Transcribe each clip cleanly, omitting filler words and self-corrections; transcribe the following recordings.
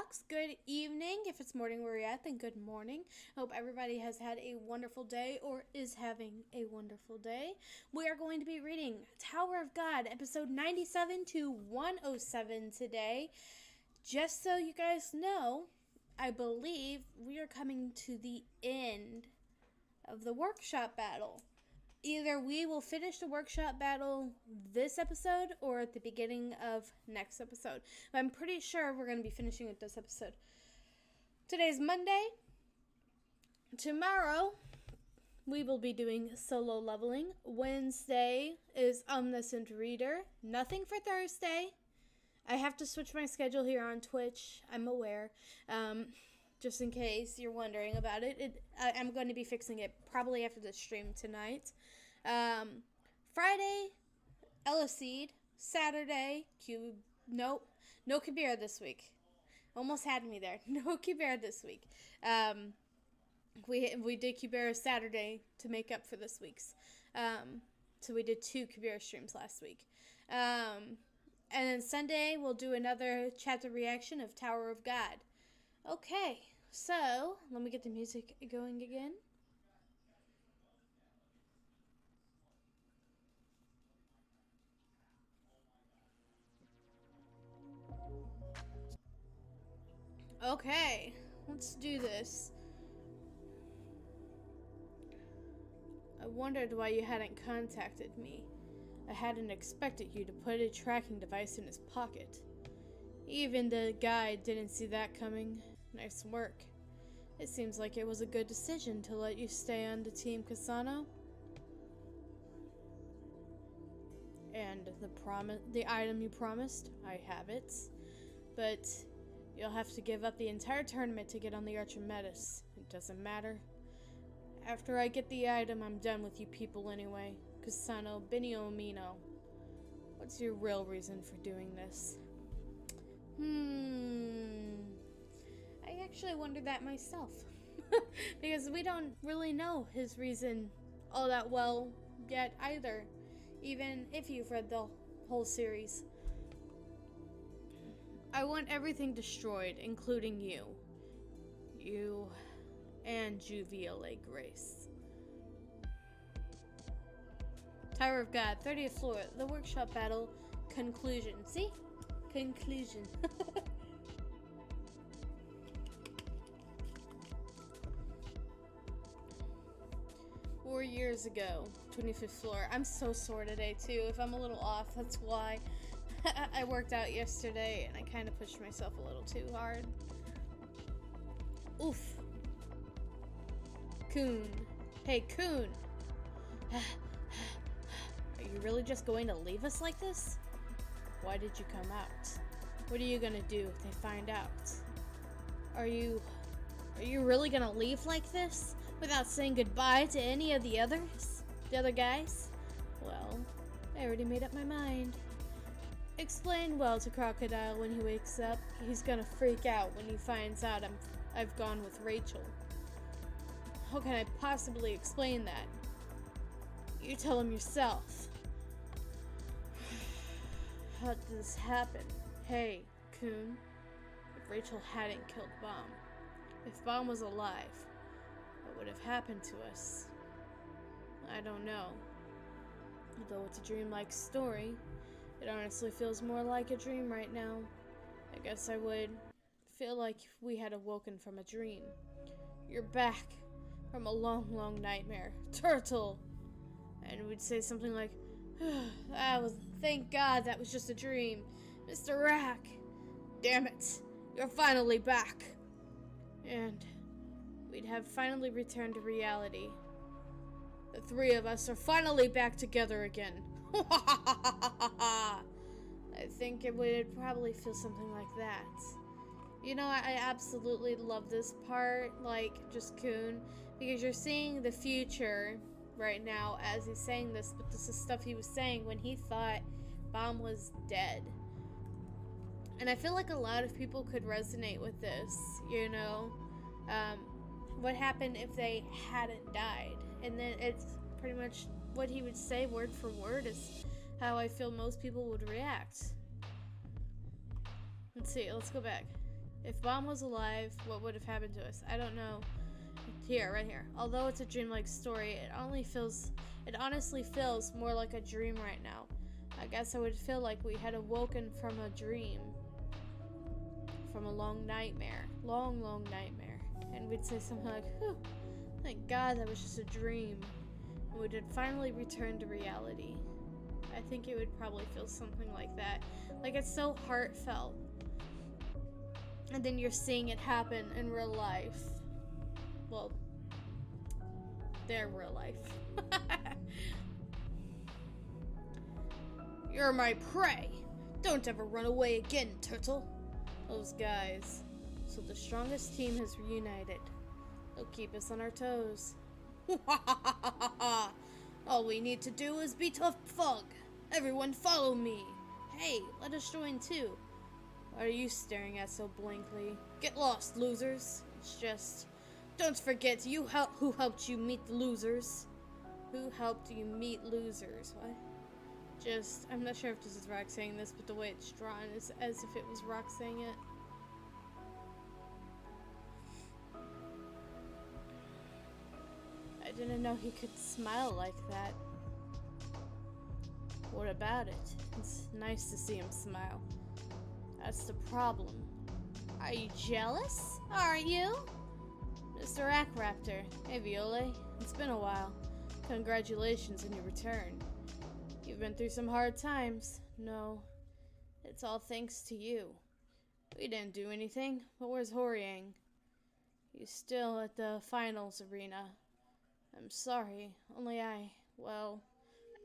Talks. Good evening. If it's morning where you're at, then good morning. Hope everybody has had a wonderful day or is having a wonderful day. We are going to be reading Tower of God, episode 97 to 107 today. Just so you guys know, I believe we are coming to the end of the workshop battle. Either we will finish the workshop battle this episode or at the beginning of next episode. But I'm pretty sure we're going to be finishing with this episode. Today's Monday. Tomorrow, we will be doing solo leveling. Wednesday is Omniscient Reader. Nothing for Thursday. I have to switch my schedule here on Twitch. I'm aware. Just in case you're wondering about it. I'm going to be fixing it probably after the stream tonight. Friday, Eleceed. Saturday, no Kibera this week. Almost had me there. No Kibera this week. We did Kibera Saturday to make up for this week's. So we did 2 Kibera streams last week. And then Sunday, we'll do another chapter reaction of Tower of God. Okay, so let me get the music going again. Okay, let's do this. I wondered why you hadn't contacted me. I hadn't expected you to put a tracking device in his pocket. Even the guy didn't see that coming. Nice work. It seems like it was a good decision to let you stay on the Team Kasano. And the item you promised, I have it. But you'll have to give up the entire tournament to get on the Archimedes. It doesn't matter. After I get the item, I'm done with you people anyway. Kasano, Benio Mino. What's your real reason for doing this? I actually wondered that myself. Because we don't really know his reason all that well yet either. Even if you've read the whole series. I want everything destroyed, including you. You and Juviale Grace. Tower of God, 30th floor, the workshop battle, conclusion. See? Conclusion. 4 years ago, 25th floor. I'm so sore today too. If I'm a little off, that's why. I worked out yesterday and I kind of pushed myself a little too hard. Oof. Coon. Hey, Coon. Are you really just going to leave us like this? Why did you come out? What are you gonna do if they find out? Are you really gonna leave like this? Without saying goodbye to any of the others? The other guys? Well, I already made up my mind. Explain well to Crocodile when he wakes up. He's gonna freak out when he finds out I've gone with Rachel. How can I possibly explain that? You tell him yourself. How did this happen? Hey, Coon. If Rachel hadn't killed Bomb, if Bomb was alive, what would have happened to us? I don't know. Although it's a dreamlike story, it honestly feels more like a dream right now. I guess I would feel like we had awoken from a dream. You're back from a long, long nightmare. Turtle! And we'd say something like, thank God that was just a dream. Mr. Rack! Damn it! You're finally back! And we'd have finally returned to reality. The 3 of us are finally back together again. I think it would probably feel something like that. You know, I absolutely love this part, like, just Coon, because you're seeing the future right now as he's saying this, but this is stuff he was saying when he thought Bomb was dead. And I feel like a lot of people could resonate with this, you know? What happened if they hadn't died? And then it's pretty much what he would say word for word is how I feel most people would react. Let's see, let's go back. If Bomb was alive, what would have happened to us? I don't know. Here, right here. Although it's a dreamlike story, it honestly feels more like a dream right now. I guess I would feel like we had awoken from a dream. From a long nightmare. Long, long nightmare. And we'd say something like, whew, thank God that was just a dream. And we would finally return to reality. I think it would probably feel something like that. Like, it's so heartfelt. And then you're seeing it happen in real life. Well, their real life. You're my prey. Don't ever run away again, turtle. Those guys. So the strongest team has reunited. They'll keep us on our toes. All we need to do is beat off Fug. Everyone follow me. Hey, let us join too. What are you staring at so blankly? Get lost, losers. It's just... Don't forget who helped you meet the losers. Who helped you meet losers? What? Just... I'm not sure if this is Rock saying this, but the way it's drawn is as if it was Rock saying it. I didn't know he could smile like that. What about it? It's nice to see him smile. That's the problem. Are you jealous? Aren't you? Mr. Ackraptor. Hey, Viola. It's been a while. Congratulations on your return. You've been through some hard times. No. It's all thanks to you. We didn't do anything, but where's Horiang? He's still at the finals arena. I'm sorry, well,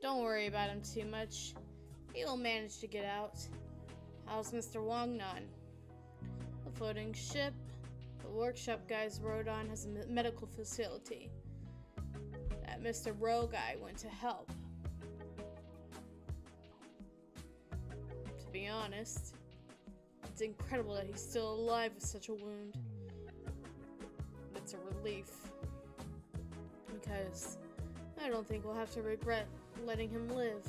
don't worry about him too much. He will manage to get out. How's Mr. Wangnan? A floating ship the workshop guys rode on has a medical facility. That Mr. Rowe guy went to help. To be honest, it's incredible that he's still alive with such a wound. It's a relief. Because I don't think we'll have to regret letting him live.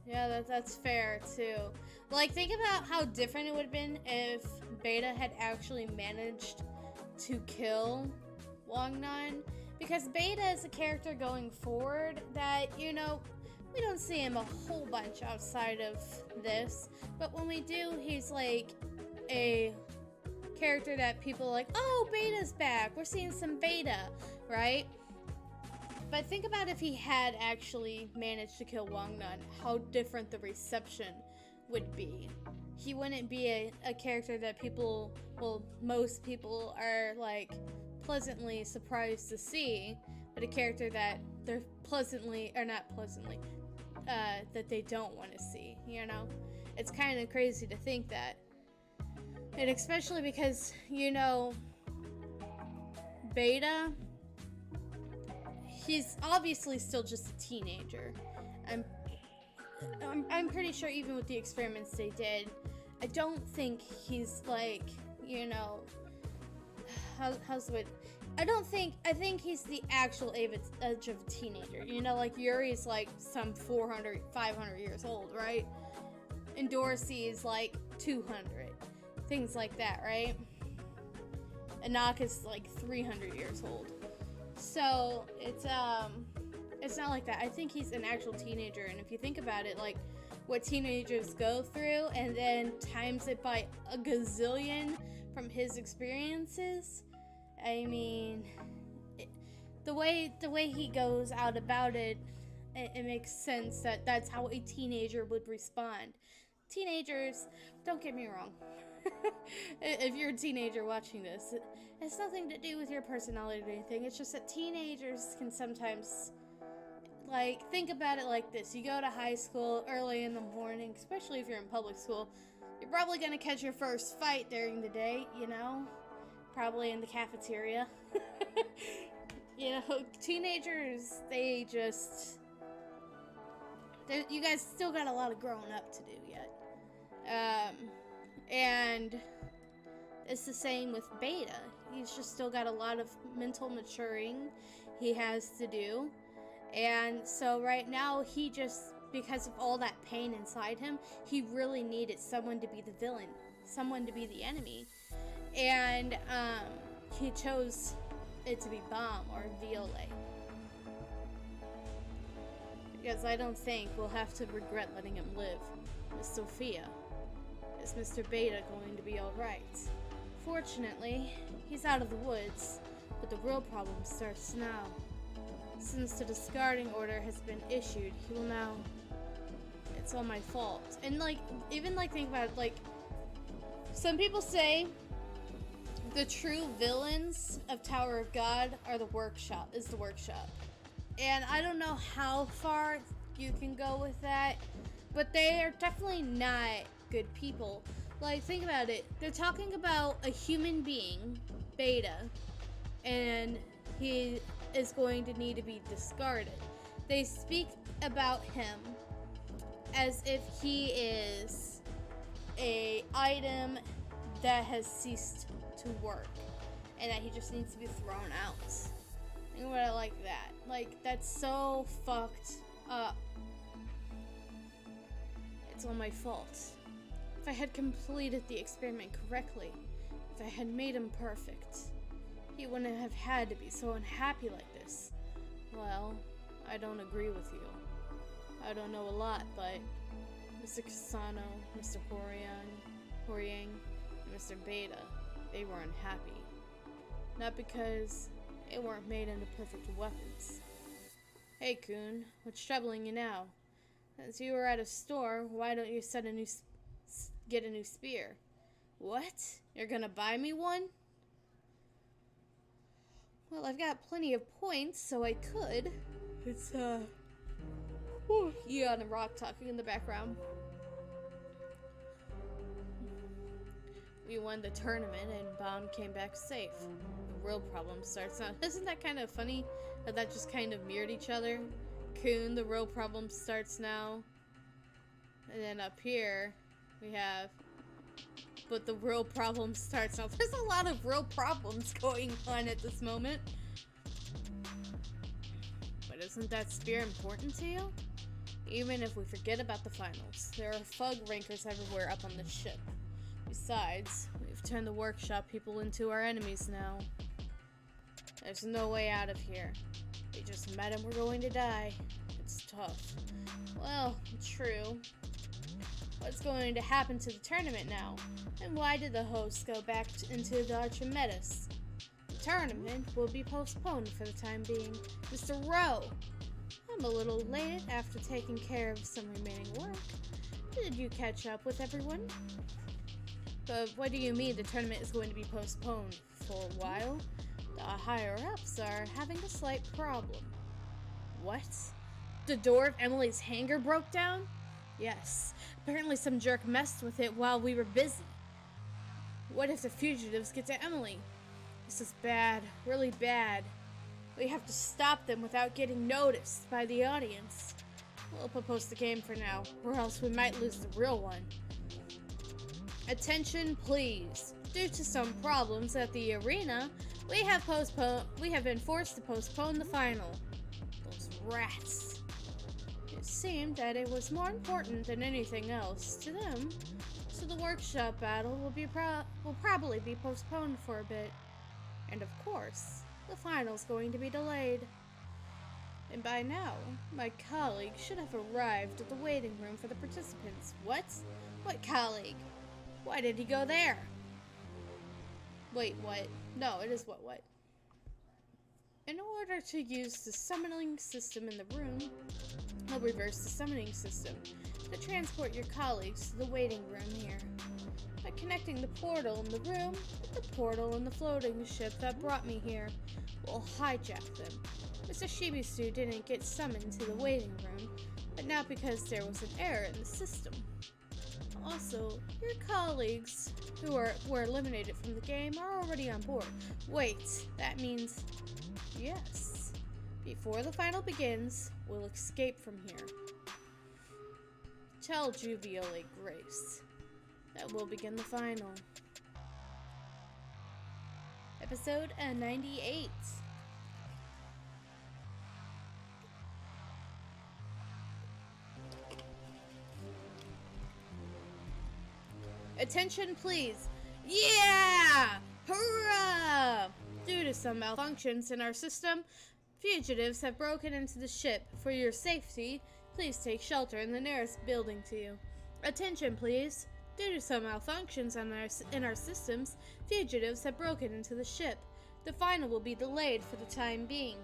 Yeah, that's fair, too. Like, think about how different it would have been if Beta had actually managed to kill Wangnan. Because Beta is a character going forward that, you know, we don't see him a whole bunch outside of this. But when we do, he's like a character that people are like, oh, Beta's back. We're seeing some Beta, right? But think about if he had actually managed to kill Wangnan, how different the reception would be. He wouldn't be a character that people, well, most people are like pleasantly surprised to see, but a character that they're pleasantly, or not pleasantly, that they don't want to see, you know? It's kind of crazy to think that. And especially because, you know, Beta, he's obviously still just a teenager. I'm pretty sure even with the experiments they did, I don't think he's like, you know, how's the way? I think he's the actual age of a teenager. You know, like Yuri's like some 400, 500 years old, right? And Dorsey is like 200. Things like that, right? Anak is like 300 years old. So, it's not like that. I think he's an actual teenager, and if you think about it, like, what teenagers go through, and then times it by a gazillion from his experiences, I mean, the way he goes out about it, it makes sense that that's how a teenager would respond. Teenagers, don't get me wrong. If you're a teenager watching this, it's nothing to do with your personality or anything. It's just that teenagers can sometimes, like, think about it like this. You go to high school early in the morning, especially if you're in public school. You're probably going to catch your first fight during the day, you know? Probably in the cafeteria. You know, teenagers, you guys still got a lot of growing up to do yet. And it's the same with Beta. He's just still got a lot of mental maturing he has to do. And so right now, because of all that pain inside him, he really needed someone to be the villain. someone to be the enemy, and he chose it to be Bomb or Violet. Because I don't think we'll have to regret letting him live. Miss Sophia, is Mr. Beta going to be alright? Fortunately, he's out of the woods, but the real problem starts now. Since the discarding order has been issued, he will now... It's all my fault. And even think about it, some people say the true villains of Tower of God are the workshop. And I don't know how far you can go with that, but they are definitely not good people. Think about it. They're talking about a human being, Beta, and he is going to need to be discarded. They speak about him as if he is a item that has ceased to work and that he just needs to be thrown out. Think about it like that. That's so fucked up. It's all my fault. If I had completed the experiment correctly, if I had made him perfect, he wouldn't have had to be so unhappy like this. Well, I don't agree with you. I don't know a lot, but Mr. Kasano, Mr. Horiang, and Mr. Beta, they were unhappy. Not because they weren't made into perfect weapons. Hey, Kun, what's troubling you now? Since you were at a store, why don't you get a new spear? What? You're gonna buy me one? Well, I've got plenty of points, so I could. It's, you on a rock talking in the background. We won the tournament and Bomb came back safe. The real problem starts now. Isn't that kind of funny how that just kind of mirrored each other? Kun, the real problem starts now. And then up here, we have, but the real problem starts now. There's a lot of real problems going on at this moment. But isn't that spear important to you? Even if we forget about the finals, there are thug rankers everywhere up on the ship. Besides, we've turned the workshop people into our enemies now. There's no way out of here. We just met and we're going to die. It's tough. Well, true. What's going to happen to the tournament now? And why did the hosts go back into the Archimedes? The tournament will be postponed for the time being. Mr. Rowe! I'm a little late after taking care of some remaining work. Did you catch up with everyone? But what do you mean the tournament is going to be postponed for a while? The higher-ups are having a slight problem. What? The door of Emily's hangar broke down? Yes. Apparently some jerk messed with it while we were busy. What if the fugitives get to Emily? This is bad. Really bad. We have to stop them without getting noticed by the audience. We'll propose the game for now, or else we might lose the real one. Attention, please. Due to some problems at the arena, we have been forced to postpone the final. Those rats. It seemed that it was more important than anything else to them, so the workshop battle will probably be postponed for a bit. And of course, the final's going to be delayed. And by now, my colleague should have arrived at the waiting room for the participants. What? What colleague? Why did he go there? Wait, what? No, it is what? In order to use the summoning system in the room, I'll reverse the summoning system to transport your colleagues to the waiting room here. By connecting the portal in the room with the portal in the floating ship that brought me here, we'll hijack them. Mr. Shibisu didn't get summoned to the waiting room, but not because there was an error in the system. Also, your colleagues who were eliminated from the game are already on board. Wait, that means yes. Before the final begins, we'll escape from here. Tell Juviole Grace that we'll begin the final. Episode 98. Attention, please. Yeah! Hurrah! Due to some malfunctions in our system, fugitives have broken into the ship. For your safety, please take shelter in the nearest building to you. Attention, please. Due to some malfunctions in our systems, fugitives have broken into the ship. The final will be delayed for the time being.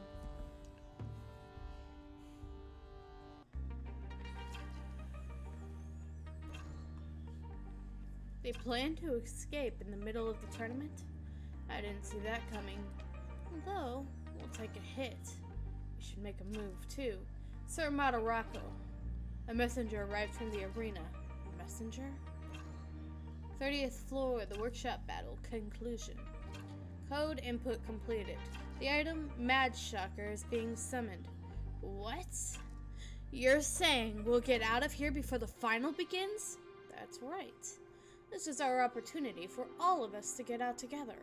They plan to escape in the middle of the tournament? I didn't see that coming. Although, we'll take a hit. We should make a move, too. Sir Madarako. A messenger arrived from the arena. A messenger? 30th floor, the workshop battle, conclusion. Code input completed. The item Mad Shocker is being summoned. What? You're saying we'll get out of here before the final begins? That's right. This is our opportunity for all of us to get out together.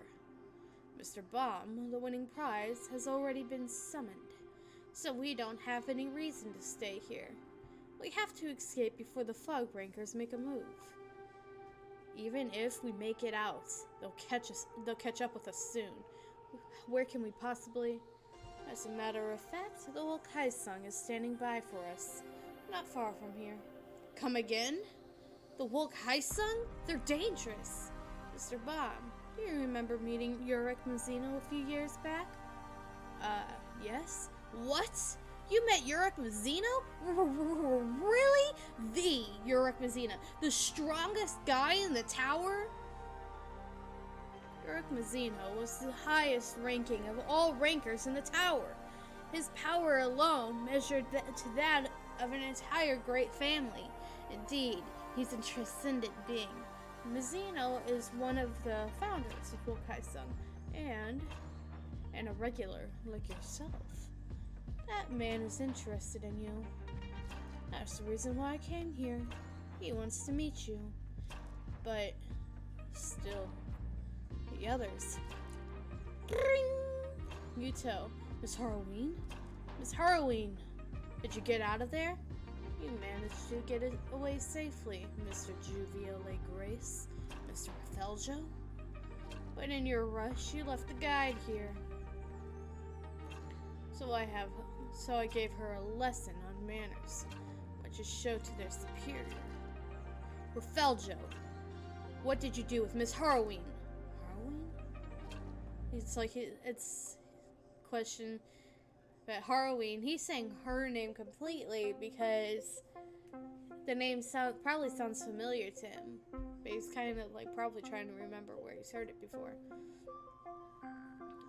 Mr. Baum, the winning prize, has already been summoned, so we don't have any reason to stay here. We have to escape before the fog rankers make a move. Even if we make it out, they'll catch up with us soon. Where can we possibly? As a matter of fact, the Wolk Sung is standing by for us, not far from here. Come again? The Wolk Sung? They're dangerous. Mr. Baum, do you remember meeting Yurik Mizuno a few years back? Yes? What? You met Yurik Mizuno? Really? The Yurik Mizuno, the strongest guy in the tower? Yurik Mizuno was the highest ranking of all rankers in the tower. His power alone measured to that of an entire great family. Indeed, he's a transcendent being. Mizuno is one of the founders of Wolk Sung, and a regular like yourself. That man is interested in you. That's the reason why I came here. He wants to meet you. But still, the others. Yuto, Miss Harween? Miss Harween, did you get out of there? You managed to get it away safely, Mr. Juviole Grace, Mr. Theljo. But in your rush, you left the guide here. So I gave her a lesson on manners, which is show to their superior. Rafeljo, what did you do with Miss Harween? Harween? It's question. But Harween, he's saying her name completely because the name probably sounds familiar to him. But he's kind of probably trying to remember where he's heard it before.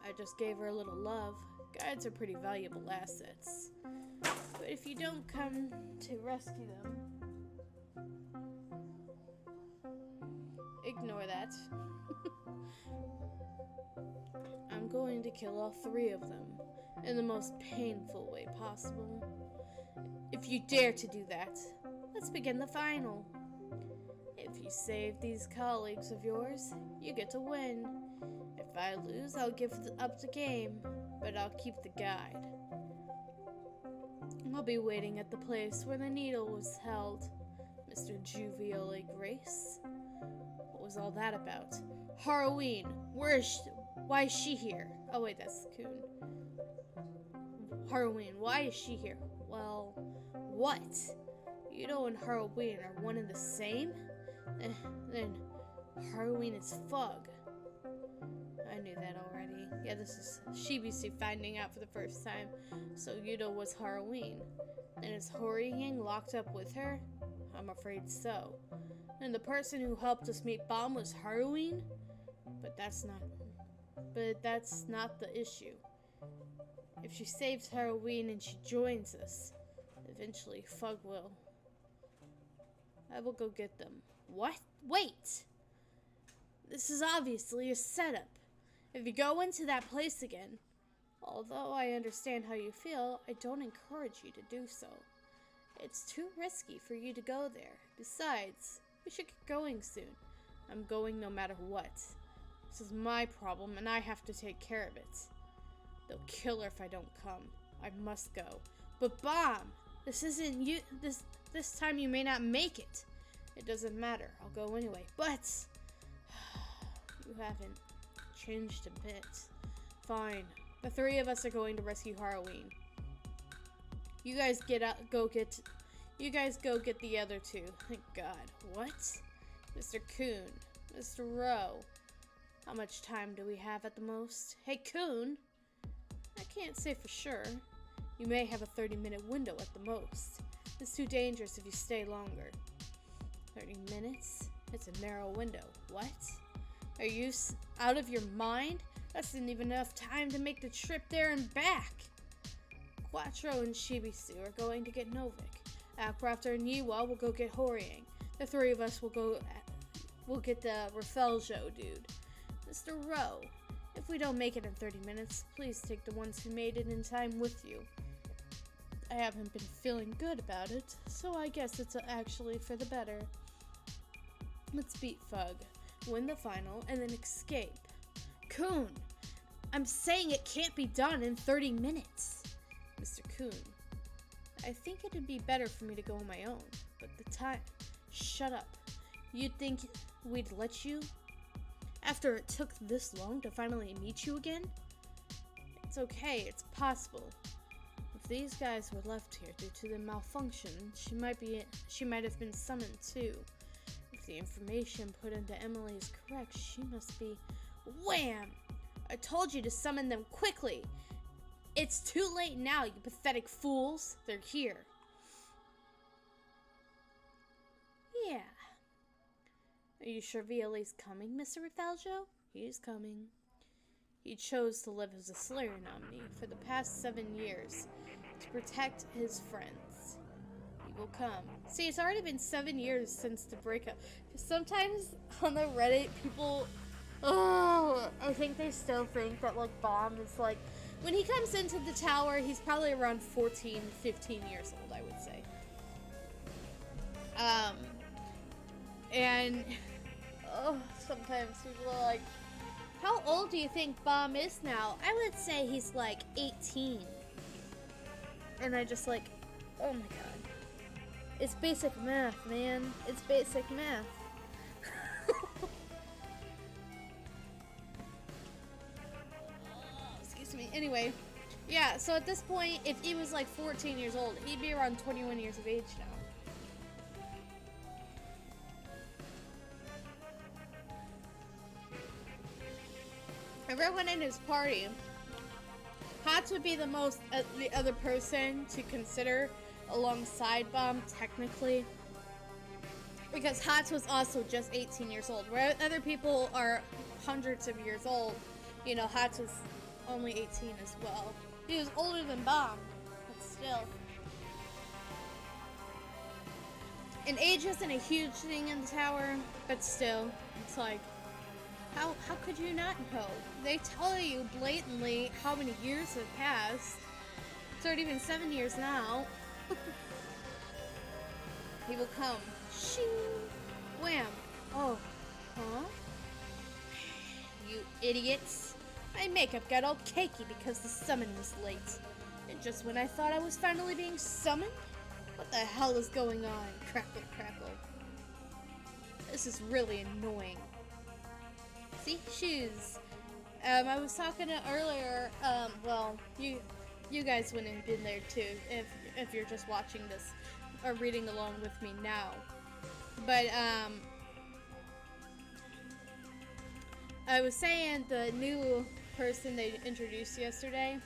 I just gave her a little love. Guides are pretty valuable assets. But if you don't come to rescue them, ignore that. I'm going to kill all 3 of them in the most painful way possible. If you dare to do that, let's begin the final. If you save these colleagues of yours, you get to win. If I lose, I'll give up the game, but I'll keep the guide. I'll be waiting at the place where the needle was held. Mr. Juviole Grace? What was all that about? Harween, why is she here? Oh wait, that's Kun. Harween, why is she here? Well, what? Yuto and Harween are one and the same? Then Harween is Fug. I knew that already. Yeah, this is Shibisu finding out for the first time. So Yuto was Harween. And is Horiying locked up with her? I'm afraid so. And the person who helped us meet Baum was Harween? But that's not the issue. If she saves Harween and she joins us, eventually Fug will. I will go get them. What? Wait! This is obviously a setup. If you go into that place again, although I understand how you feel, I don't encourage you to do so. It's too risky for you to go there. Besides, we should get going soon. I'm going no matter what. This is my problem, and I have to take care of it. They'll kill her if I don't come. I must go. But Bomb, this isn't you. This time you may not make it. It doesn't matter. I'll go anyway. But you haven't changed a bit. Fine. The three of us are going to rescue Halloween. You guys You guys go get the other two. Thank God. What? Mr. Coon. Mr. Rowe. How much time do we have at the most? Hey, Coon. I can't say for sure. You may have a 30-minute window at the most. It's too dangerous if you stay longer. 30 minutes? It's a narrow window. What? Are you out of your mind? That's not even enough time to make the trip there and back. Quattro and Shibisu are going to get Novik. Crafter and Yiwa will go get Horiang. The three of us will get the Rafeljo dude. Mr. Rowe, if we don't make it in 30 minutes, please take the ones who made it in time with you. I haven't been feeling good about it, so I guess it's actually for the better. Let's beat Fug, win the final, and then escape. Coon, I'm saying it can't be done in 30 minutes. Mr. Coon, I think it'd be better for me to go on my own, but the time... Shut up. You'd think we'd let you? After it took this long to finally meet you again? It's okay, it's possible. If these guys were left here due to the malfunction, she might have been summoned too. If the information put into Emily is correct, she must be... Wham! I told you to summon them quickly! It's too late now, you pathetic fools! They're here. Yeah. Are you sure Viola's coming, Mr. Rafeljo? He's coming. He chose to live as a Slayer nominee for the past 7 years to protect his friends. He will come. See, it's already been 7 years since the breakup. Sometimes on the Reddit, people... Oh, I think they still think that, like, Bomb is, like... When he comes into the tower, he's probably around 14, 15 years old, I would say. And... Oh, sometimes people are like, how old do you think Bomb is now? I would say he's like 18. And I just like, oh my god. It's basic math, man. It's basic math. Excuse me. Anyway, yeah, so at this point, if he was like 14 years old, he'd be around 21 years of age now. Everyone in his party, Hats would be the other person to consider alongside Bomb, technically. Because Hats was also just 18 years old, where other people are hundreds of years old. You know, Hats was only 18 as well. He was older than Bomb, but still. And age isn't a huge thing in the tower, but still, it's like, how could you not know? They tell you blatantly how many years have passed. It's already been 7 years now. He will come. Shing! Wham! Oh. Huh? You idiots. My makeup got all cakey because the summon was late. And just when I thought I was finally being summoned? What the hell is going on? Crackle, crackle. This is really annoying. See? Shoes. I was talking to earlier, well, you guys wouldn't have been there too if you're just watching this or reading along with me now. But, I was saying the new person they introduced yesterday,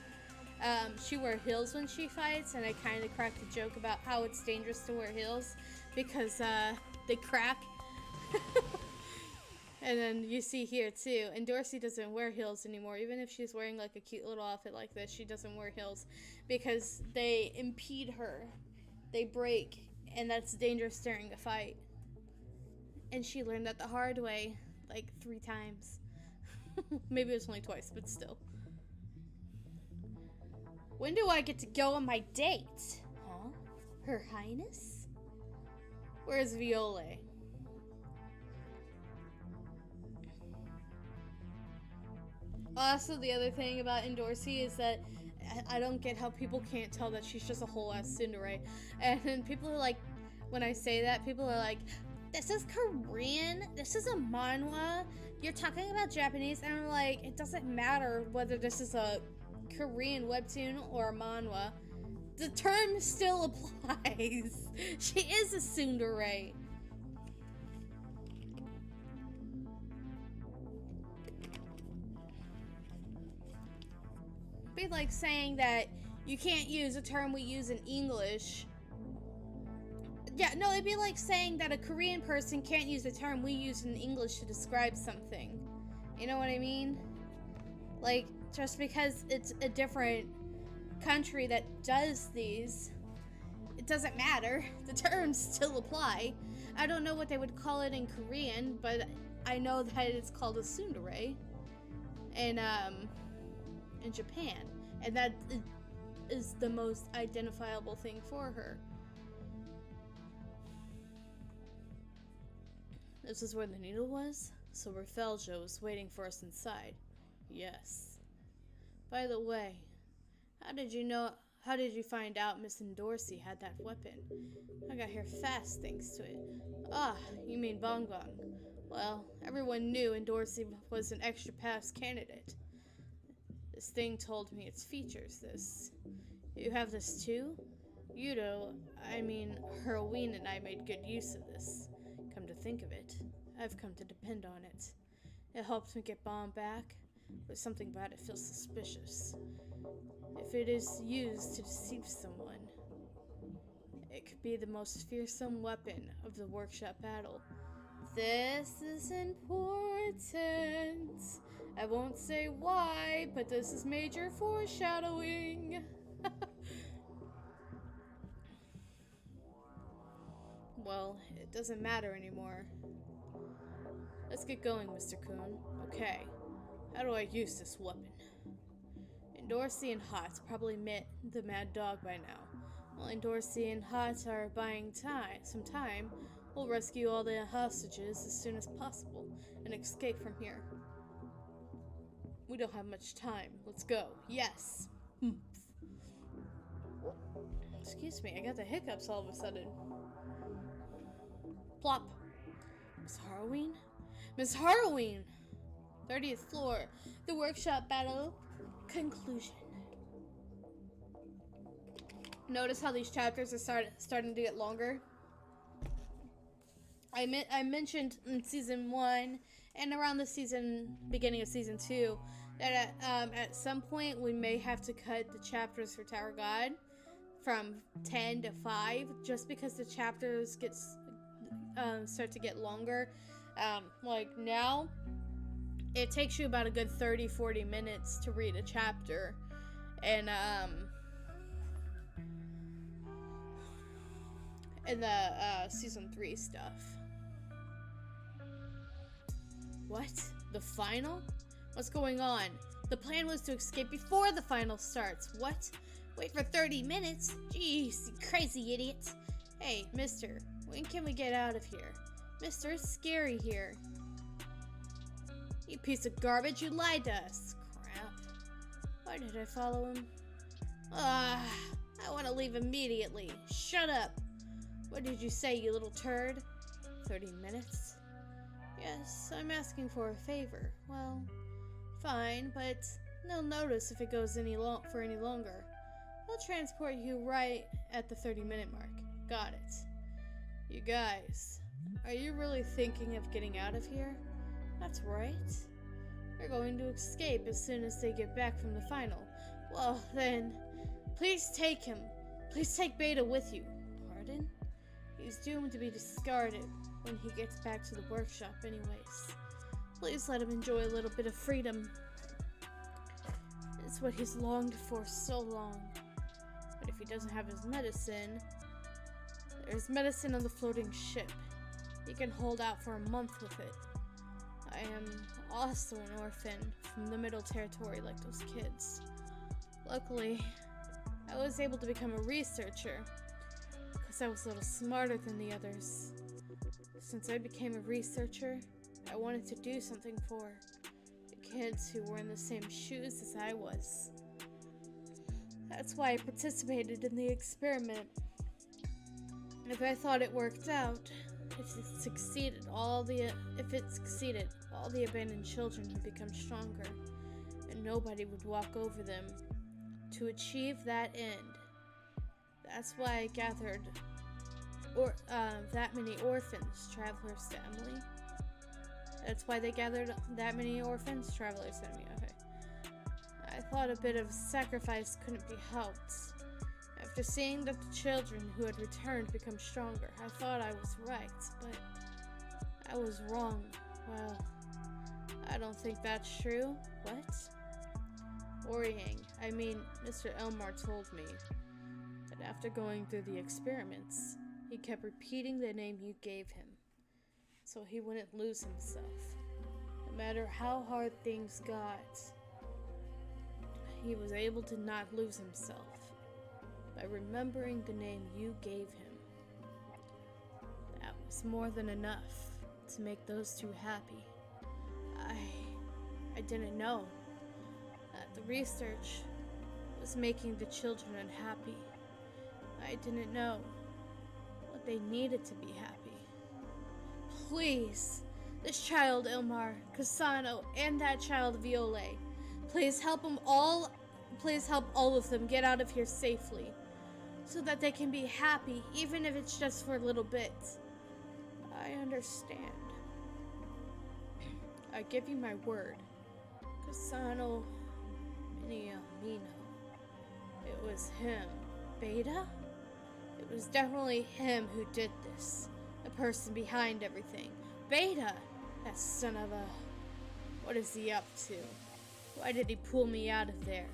she wears heels when she fights, and I kind of cracked a joke about how it's dangerous to wear heels because, they crack. And then you see here too, and Dorsey doesn't wear heels anymore. Even if she's wearing like a cute little outfit like this, she doesn't wear heels because they impede her. They break, and that's dangerous during a fight. And she learned that the hard way, like 3 times. Maybe it was only twice, but still. When do I get to go on my date? Huh? Her Highness? Where's Viola? Also, the other thing about Dorsey is that I don't get how people can't tell that she's just a whole ass tsundere. And then people are like, when I say that, people are like, this is Korean. This is a manhwa. You're talking about Japanese, and I'm like, it doesn't matter whether this is a Korean webtoon or a manhwa. The term still applies. She is a tsundere. Be like saying that you can't use a term we use in English. Yeah, no, it'd be like saying that a Korean person can't use a term we use in English to describe something. You know what I mean? Like, just because it's a different country that does these, it doesn't matter. The terms still apply. I don't know what they would call it in Korean, but I know that it's called a tsundere in Japan, and that is the most identifiable thing for her. This is where the needle was, so Rafelja was waiting for us inside. Yes. By the way, how did you find out Miss Dorsey had that weapon? I got here fast thanks to it. Ah, you mean Bong Bong. Well, everyone knew Dorsey was an extra pass candidate. This thing told me its features. You have this too? Heroine and I made good use of this. Come to think of it, I've come to depend on it. It helps me get Bomb back, but something about it feels suspicious. If it is used to deceive someone, it could be the most fearsome weapon of the workshop battle. This is important. I won't say why, but this is major foreshadowing. Well, it doesn't matter anymore. Let's get going, Mr. Kuhn. Okay, how do I use this weapon? Dorsey and Hot probably met the Mad Dog by now. While Dorsey and Hot are buying some time, we'll rescue all the hostages as soon as possible and escape from here. We don't have much time. Let's go. Yes. Excuse me, I got the hiccups all of a sudden. Plop. Miss Harween? Miss Harween! 30th floor. The workshop battle conclusion. Notice how these chapters are starting to get longer? I mentioned in season 1 and around the beginning of season 2 that at some point we may have to cut the chapters for Tower of God from 10 to 5 just because the chapters start to get longer. Like now it takes you about a good 30-40 minutes to read a chapter, and in the season 3 stuff. What? The final? What's going on? The plan was to escape before the final starts. What? Wait for 30 minutes? Jeez, you crazy idiot. Hey, mister, when can we get out of here? Mister, it's scary here. You piece of garbage, you lied to us. Crap. Why did I follow him? I want to leave immediately. Shut up. What did you say, you little turd? 30 minutes? Yes, I'm asking for a favor. Well, fine, but no notice if it goes for any longer. I'll transport you right at the 30-minute mark. Got it. You guys, are you really thinking of getting out of here? That's right. We're going to escape as soon as they get back from the final. Well, then, please take him. Please take Beta with you. Pardon? He's doomed to be discarded when he gets back to the workshop anyways. Please let him enjoy a little bit of freedom. It's what he's longed for so long. But if he doesn't have his medicine, there's medicine on the floating ship. He can hold out for a month with it. I am also an orphan from the Middle Territory like those kids. Luckily, I was able to become a researcher because I was a little smarter than the others. Since I became a researcher, I wanted to do something for the kids who were in the same shoes as I was. That's why I participated in the experiment. If I thought it worked out, If it succeeded, all the abandoned children would become stronger, and nobody would walk over them. To achieve that end, that's why I gathered that many orphans, Traveler's family. That's why they gathered that many orphans, Traveler's family. Okay. I thought a bit of sacrifice couldn't be helped. After seeing that the children who had returned become stronger, I thought I was right, but I was wrong. Well, I don't think that's true. What? Worrying. I mean, Mr. Elmar told me that after going through the experiments, he kept repeating the name you gave him, so he wouldn't lose himself. No matter how hard things got, he was able to not lose himself by remembering the name you gave him. That was more than enough to make those two happy. I didn't know that the research was making the children unhappy. I didn't know what they needed to be happy. Please, this child Ilmar, Cassano, and that child Viole, please help all of them get out of here safely, so that they can be happy, even if it's just for a little bit. I understand. I give you my word. Cassano Mino. It was him. Beta? It was definitely him who did this. The person behind everything. Beta! That son of a... What is he up to? Why did he pull me out of there?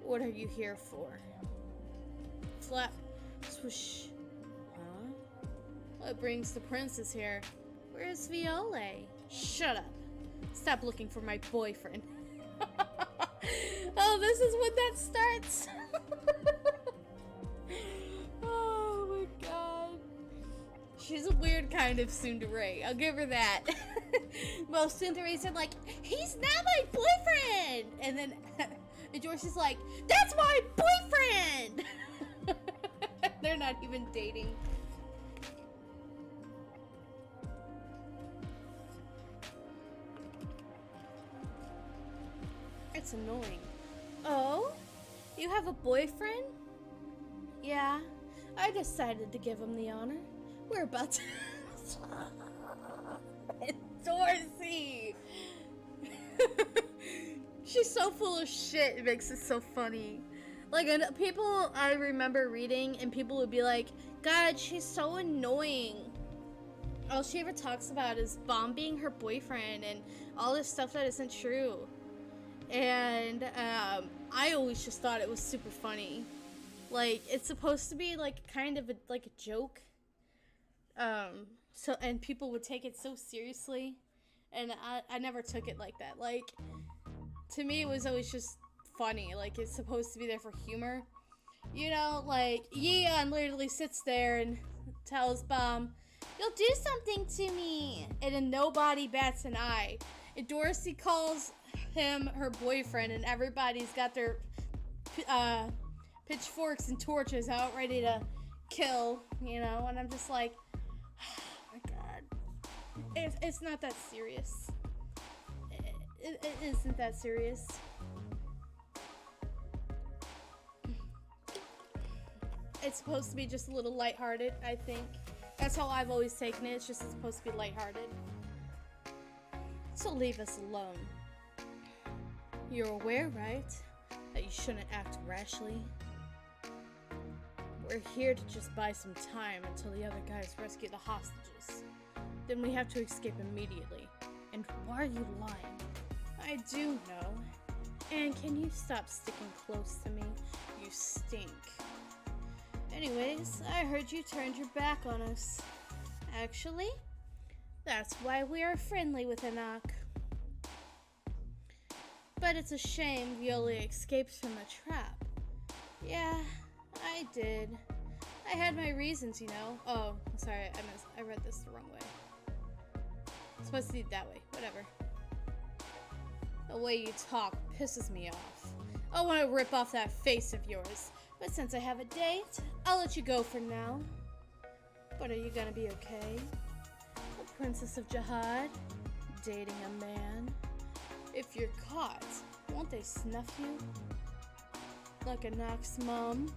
What are you here for? Flap. Swoosh. Huh? What brings the princess here? Where's Viole? Shut up. Stop looking for my boyfriend. Oh, this is when that starts. Oh my god. She's a weird kind of tsundere. I'll give her that. Most tsunderes are like, he's not my boyfriend! And then Joyce is like, that's my boyfriend! They're not even dating. It's annoying. Oh? You have a boyfriend? Yeah, I decided to give him the honor. We're about to... Dorsey! She's so full of shit, it makes it so funny. Like, and people I remember reading, and people would be like, God, she's so annoying. All she ever talks about is Bomb being her boyfriend and all this stuff that isn't true. And I always just thought it was super funny. Like, it's supposed to be like kind of like a joke. So, and people would take it so seriously, and I never took it like that. Like, to me, it was always just funny. Like, it's supposed to be there for humor. You know, like, Yeon literally sits there and tells Bomb, you'll do something to me. And then nobody bats an eye. And Dorsey calls him her boyfriend, and everybody's got their pitchforks and torches out ready to kill, you know? And I'm just like, oh my god. It's not that serious. It isn't that serious. It's supposed to be just a little lighthearted, I think. That's how I've always taken it. It's just supposed to be lighthearted. So leave us alone. You're aware, right? That you shouldn't act rashly. We're here to just buy some time until the other guys rescue the hostages. Then we have to escape immediately. And why are you lying? I do know. And can you stop sticking close to me? You stink. Anyways, I heard you turned your back on us. Actually, that's why we are friendly with Anak. But it's a shame Viole escaped from the trap. Yeah, I did. I had my reasons, you know. Oh, sorry, I read this the wrong way. It's supposed to be that way. Whatever. The way you talk pisses me off. I want to rip off that face of yours. But since I have a date, I'll let you go for now. But are you gonna be okay? A princess of Jihad? Dating a man? If you're caught, won't they snuff you? Like a Nox mom?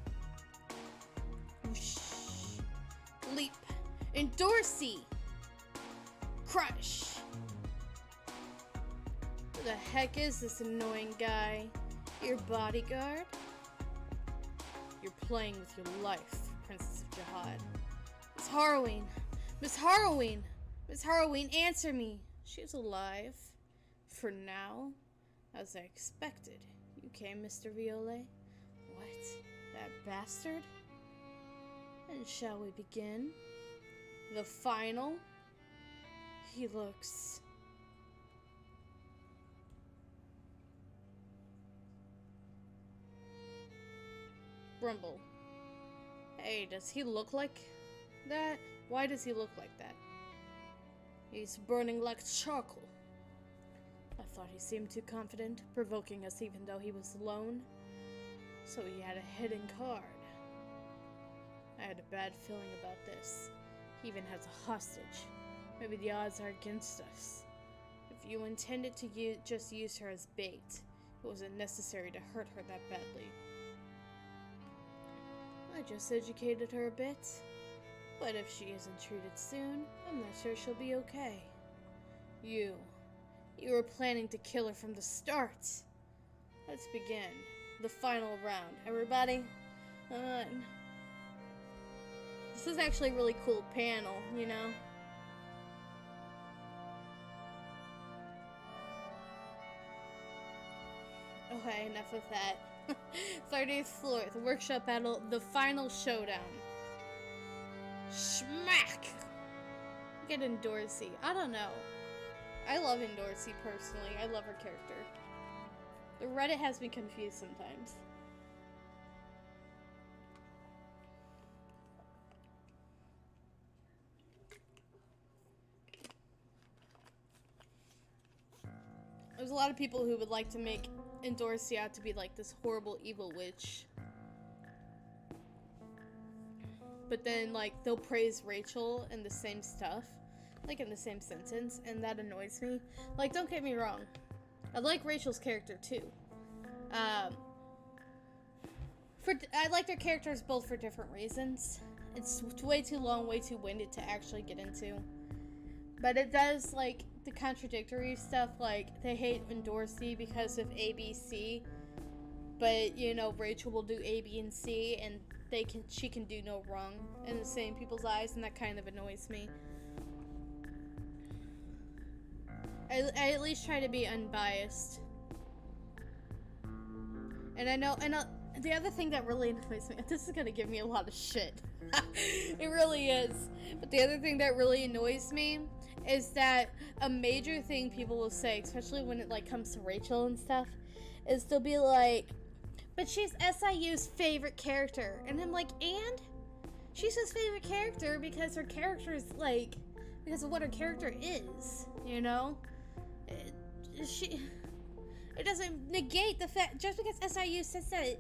Whoosh. Leap. Endorsey! Crush! Who the heck is this annoying guy? Your bodyguard? You're playing with your life, Princess of Jihad. Miss Harrowing! Miss Harrowing! Miss Harrowing, answer me! She's alive. For now. As I expected. You came, Mr. Violet? What? That bastard? And shall we begin? The final? He looks... Rumble. Hey, does he look like that? Why does he look like that? He's burning like charcoal. I thought he seemed too confident, provoking us even though he was alone. So he had a hidden card. I had a bad feeling about this. He even has a hostage. Maybe the odds are against us. If you intended to just use her as bait, it wasn't necessary to hurt her that badly. I just educated her a bit. But if she isn't treated soon, I'm not sure she'll be okay. You were planning to kill her from the start. Let's begin. The final round. Everybody, come on. This is actually a really cool panel, you know? Okay, enough of that. 30th floor, the workshop battle, the final showdown. Schmack! Get Endorsey. I don't know. I love Endorsey personally. I love her character. The Reddit has me confused sometimes. There's a lot of people who would like to make Endorsey out to be like this horrible evil witch. But then, like, they'll praise Rachel in the same stuff. Like, in the same sentence. And that annoys me. Like, don't get me wrong. I like Rachel's character, too. I like their characters both for different reasons. It's way too long, way too winded to actually get into. But it does, like, the contradictory stuff. Like, they hate Endorsey because of A, B, C. But, you know, Rachel will do A, B, and C. And she can do no wrong in the same people's eyes, and that kind of annoys me. I at least try to be unbiased. And I know, the other thing that really annoys me, this is gonna give me a lot of shit. It really is. But the other thing that really annoys me is that a major thing people will say, especially when it like comes to Rachel and stuff, is they'll be like, but she's SIU's favorite character. And I'm like, and? She's his favorite character because her character is like, because of what her character is, you know? It doesn't negate the fact, just because SIU says that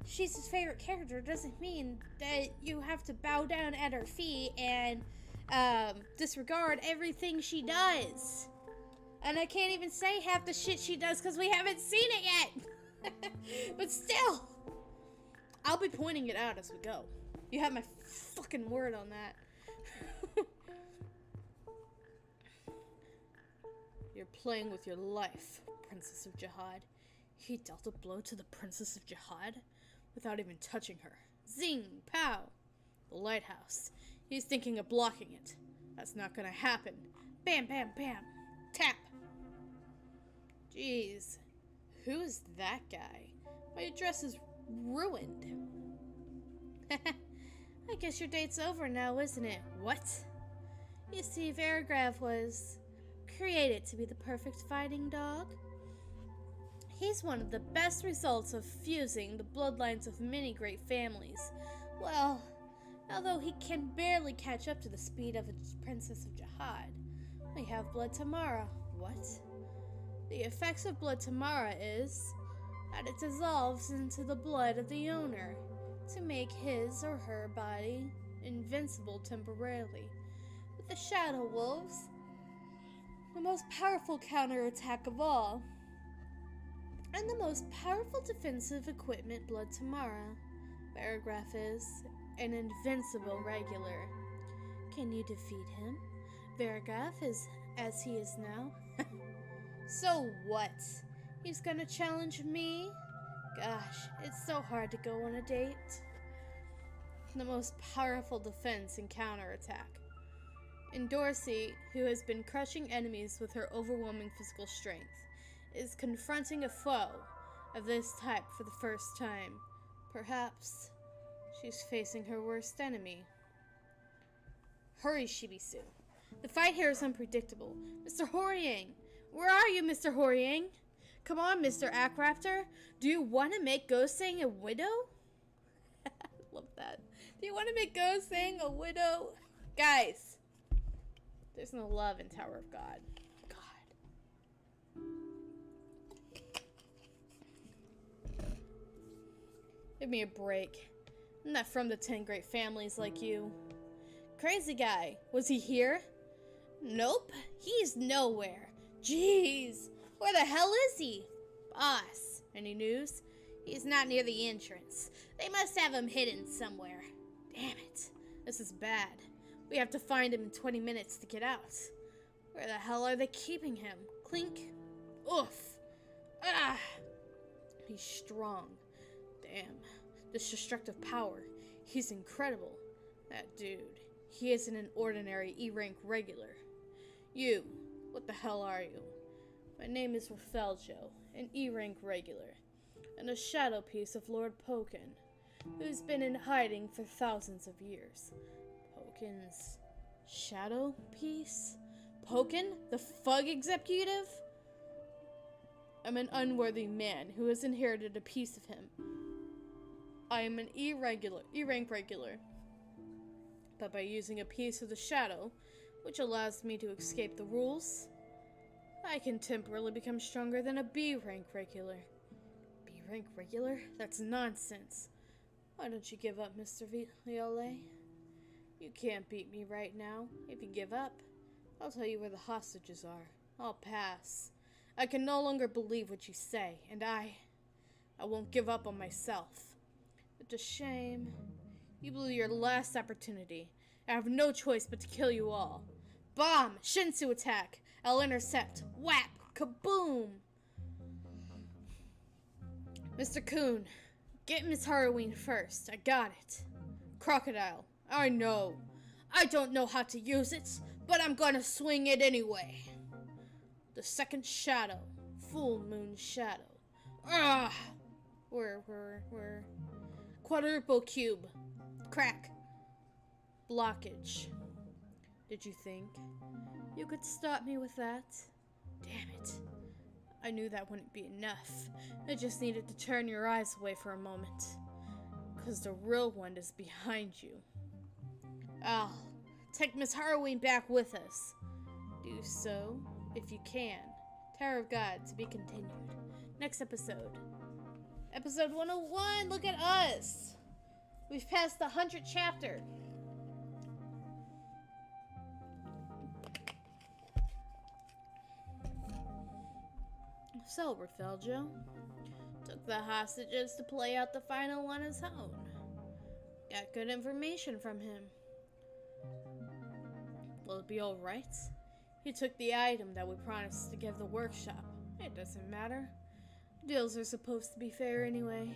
she's his favorite character doesn't mean that you have to bow down at her feet and disregard everything she does. And I can't even say half the shit she does because we haven't seen it yet. But still, I'll be pointing it out as we go. You have my fucking word on that. You're playing with your life, Princess of Jihad. He dealt a blow to the Princess of Jihad without even touching her. Zing! Pow! The lighthouse. He's thinking of blocking it. That's not gonna happen. Bam, bam, bam. Tap! Jeez. Who's that guy? My dress is ruined. I guess your date's over now, isn't it? What? You see, Varigrav was created to be the perfect fighting dog. He's one of the best results of fusing the bloodlines of many great families. Well, although he can barely catch up to the speed of a Princess of Jihad, we have Blood Tamara. What? The effects of Blood Tamara is that it dissolves into the blood of the owner to make his or her body invincible temporarily. With the Shadow Wolves, the most powerful counterattack of all, and the most powerful defensive equipment Blood Tamara. Paragraph is an invincible regular. Can you defeat him? Paragraph is as he is now. So what? He's gonna challenge me? Gosh, it's so hard to go on a date. The most powerful defense and counterattack. And Dorsey, who has been crushing enemies with her overwhelming physical strength, is confronting a foe of this type for the first time. Perhaps she's facing her worst enemy. Hurry, Shibisu. The fight here is unpredictable. Mr. Horiang! Where are you, Mr. Horiang? Come on, Mr. Ackraptor. Do you want to make Gosang a widow? Love that. Do you want to make Gosang a widow? Guys, there's no love in Tower of God. God. Give me a break. I'm not from the 10 great families like you. Crazy guy, was he here? Nope, he's nowhere. Jeez, where the hell is he? Boss, any news? He's not near the entrance. They must have him hidden somewhere. Damn it, this is bad. We have to find him in 20 minutes to get out. Where the hell are they keeping him? Clink. Oof. Ah. He's strong. Damn, this destructive power. He's incredible. That dude. He isn't an ordinary E-rank regular. You, what the hell are you? My name is Rapheljo, an E-rank regular, and a shadow piece of Lord Pokin, who's been in hiding for thousands of years. Pokin's shadow piece? Pokin? The Fug executive? I'm an unworthy man who has inherited a piece of him. I am an E-rank regular, but by using a piece of the shadow, which allows me to escape the rules, I can temporarily become stronger than a B-rank regular. B-rank regular? That's nonsense. Why don't you give up, Mr. Violet? You can't beat me right now. If you give up, I'll tell you where the hostages are. I'll pass. I can no longer believe what you say, and I won't give up on myself. It's a shame. You blew your last opportunity. I have no choice but to kill you all. Bomb! Shinsu attack! I'll intercept. Whap! Kaboom! Mr. Coon, get Miss Harrowing first. I got it. Crocodile, I know. I don't know how to use it, but I'm gonna swing it anyway. The second shadow. Full moon shadow. Ah! Where? Quadruple cube. Crack. Blockage. Did you think you could stop me with that? Damn it. I knew that wouldn't be enough. I just needed to turn your eyes away for a moment. 'Cause the real one is behind you. I'll take Miss Harrowing back with us. Do so, if you can. Tower of God, to be continued. Next episode. Episode 101, look at us! We've passed the 100th chapter. So, Rapheljo took the hostages to play out the final on his own. Got good information from him. Will it be alright? He took the item that we promised to give the workshop. It doesn't matter. Deals are supposed to be fair anyway.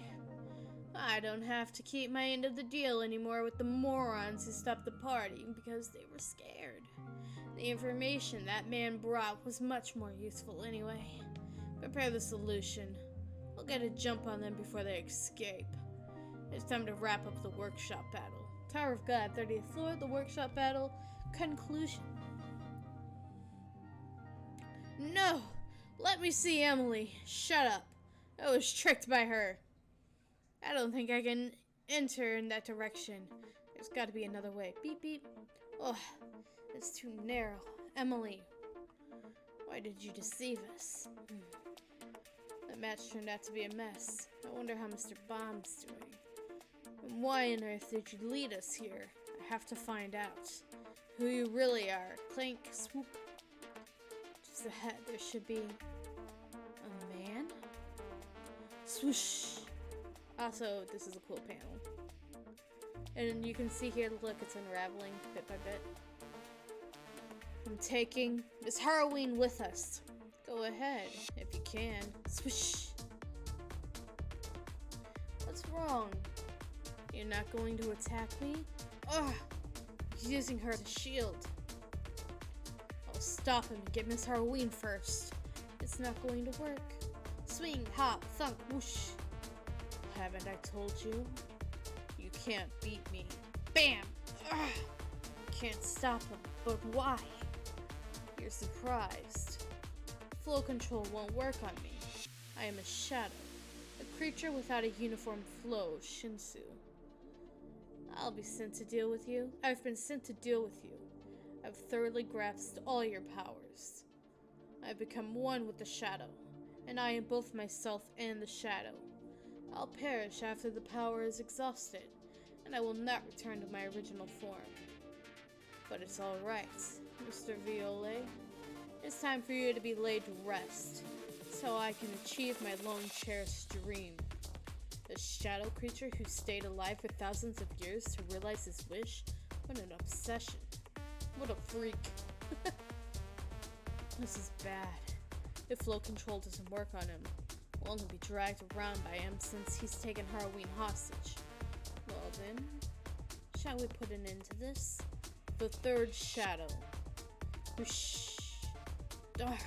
I don't have to keep my end of the deal anymore with the morons who stopped the party because they were scared. The information that man brought was much more useful anyway. Prepare the solution. We'll get a jump on them before they escape. It's time to wrap up the workshop battle. Tower of God, 30th floor, the workshop battle, conclusion. No! Let me see Emily. Shut up. I was tricked by her. I don't think I can enter in that direction. There's got to be another way. Beep, beep. Oh, it's too narrow. Emily, why did you deceive us? That match turned out to be a mess. I wonder how Mr. Bomb's doing. And why on earth did you lead us here? I have to find out who you really are. Clink, swoop. Just ahead, there should be a man. Swoosh. Also, this is a cool panel. And you can see here, look, it's unraveling bit by bit. I'm taking Miss Halloween with us. Go ahead, if you can. Swish. What's wrong? You're not going to attack me? Ugh! He's using her as a shield. I'll stop him and get Miss Halloween first. It's not going to work. Swing, hop, thunk, whoosh. Haven't I told you? You can't beat me. Bam! Ugh! Can't stop him, but why? You're surprised. Flow control won't work on me. I am a shadow. A creature without a uniform flow, Shinsu. I'll be sent to deal with you. I've been sent to deal with you. I've thoroughly grasped all your powers. I've become one with the shadow, and I am both myself and the shadow. I'll perish after the power is exhausted, and I will not return to my original form. But it's alright, Mr. Violet. It's time for you to be laid to rest, so I can achieve my long cherished dream. The shadow creature who stayed alive for thousands of years to realize his wish? What an obsession. What a freak. This is bad. If flow control doesn't work on him, we'll only be dragged around by him since he's taken Halloween hostage. Well then, shall we put an end to this? The third shadow. Whoosh. Darn,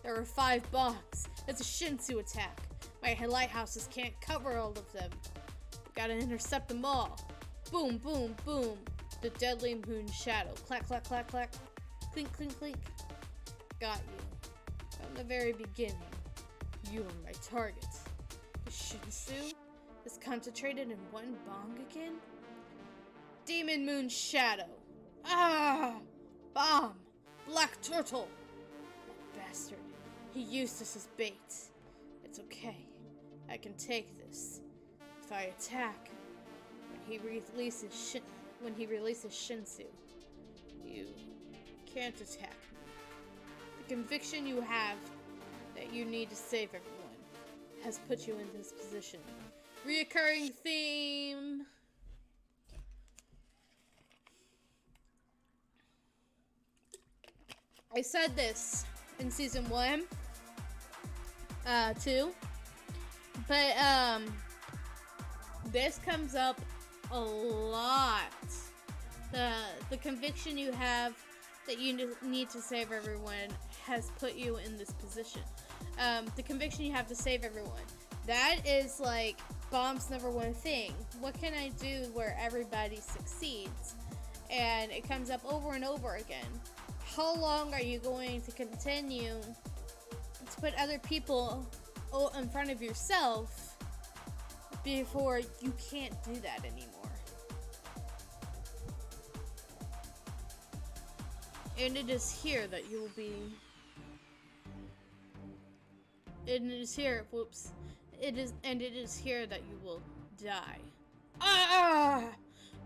there are 5 bombs. It's a Shinsu attack. My lighthouses can't cover all of them. We gotta intercept them all. Boom, boom, boom. The deadly moon shadow. Clack, clack, clack, clack. Clink, clink, clink. Got you. From the very beginning, you were my target. The Shinsu is concentrated in one bomb again? Demon moon shadow. Ah! Bomb! Black turtle! That bastard. He used us as bait. It's okay. I can take this. If I attack, when he releases Shinsu, you can't attack me. The conviction you have that you need to save everyone has put you in this position. Reoccurring theme. I said this in season 1, 2, but this comes up a lot. The conviction you have that you need to save everyone has put you in this position. The conviction you have to save everyone. That is like Bomb's number one thing. What can I do where everybody succeeds? And it comes up over and over again. How long are you going to continue to put other people in front of yourself before you can't do that anymore? And it is here that you will be... And it is here, whoops. It is here that you will die. Ah!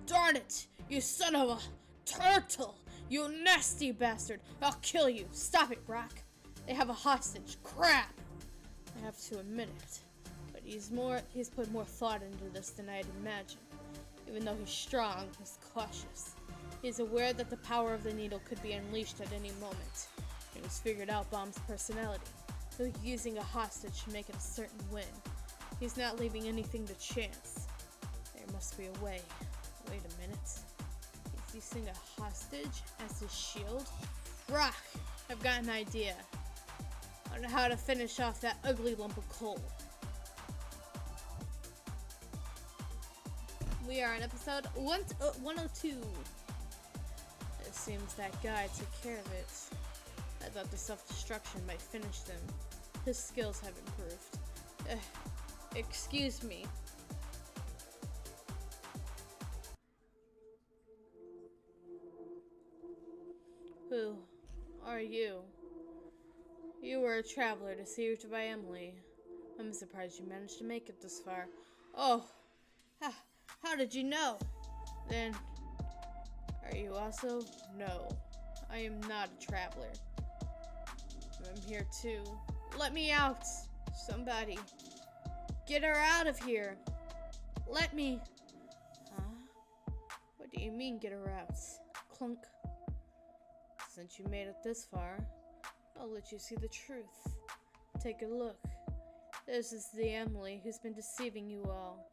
Darn it! You son of a turtle! You nasty bastard! I'll kill you! Stop it, Brock! They have a hostage. Crap! I have to admit it. But he's put more thought into this than I'd imagined. Even though he's strong, he's cautious. He's aware that the power of the needle could be unleashed at any moment. And he's figured out Bomb's personality. So using a hostage to make it a certain win. He's not leaving anything to chance. There must be a way. Wait a minute. He's using a hostage as his shield? Rock! I've got an idea on how to finish off that ugly lump of coal. We are on episode 102. It seems that guy took care of it. I thought the self-destruction might finish them. His skills have improved. Excuse me. Who are you? You were a traveler deceived by Emily. I'm surprised you managed to make it this far. Oh, how did you know? Then Are you also? No, I am not a traveler. I'm here too. Let me out! Somebody. Get her out of here! Let me... Huh? What do you mean, get her out? Clunk. Since you made it this far, I'll let you see the truth. Take a look. This is the Emily who's been deceiving you all.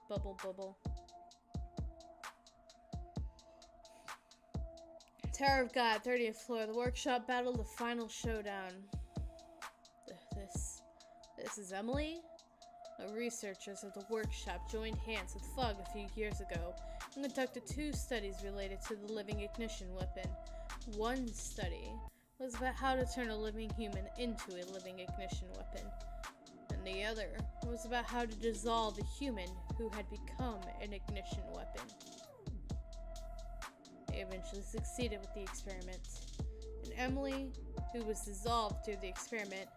Bubble, bubble. Tower of God, 30th floor. The workshop battle, the final showdown. This is Emily? The researchers of the workshop joined hands with Fug a few years ago and conducted 2 studies related to the living ignition weapon. One study was about how to turn a living human into a living ignition weapon, and the other was about how to dissolve a human who had become an ignition weapon. They eventually succeeded with the experiment, and Emily, who was dissolved through the experiment,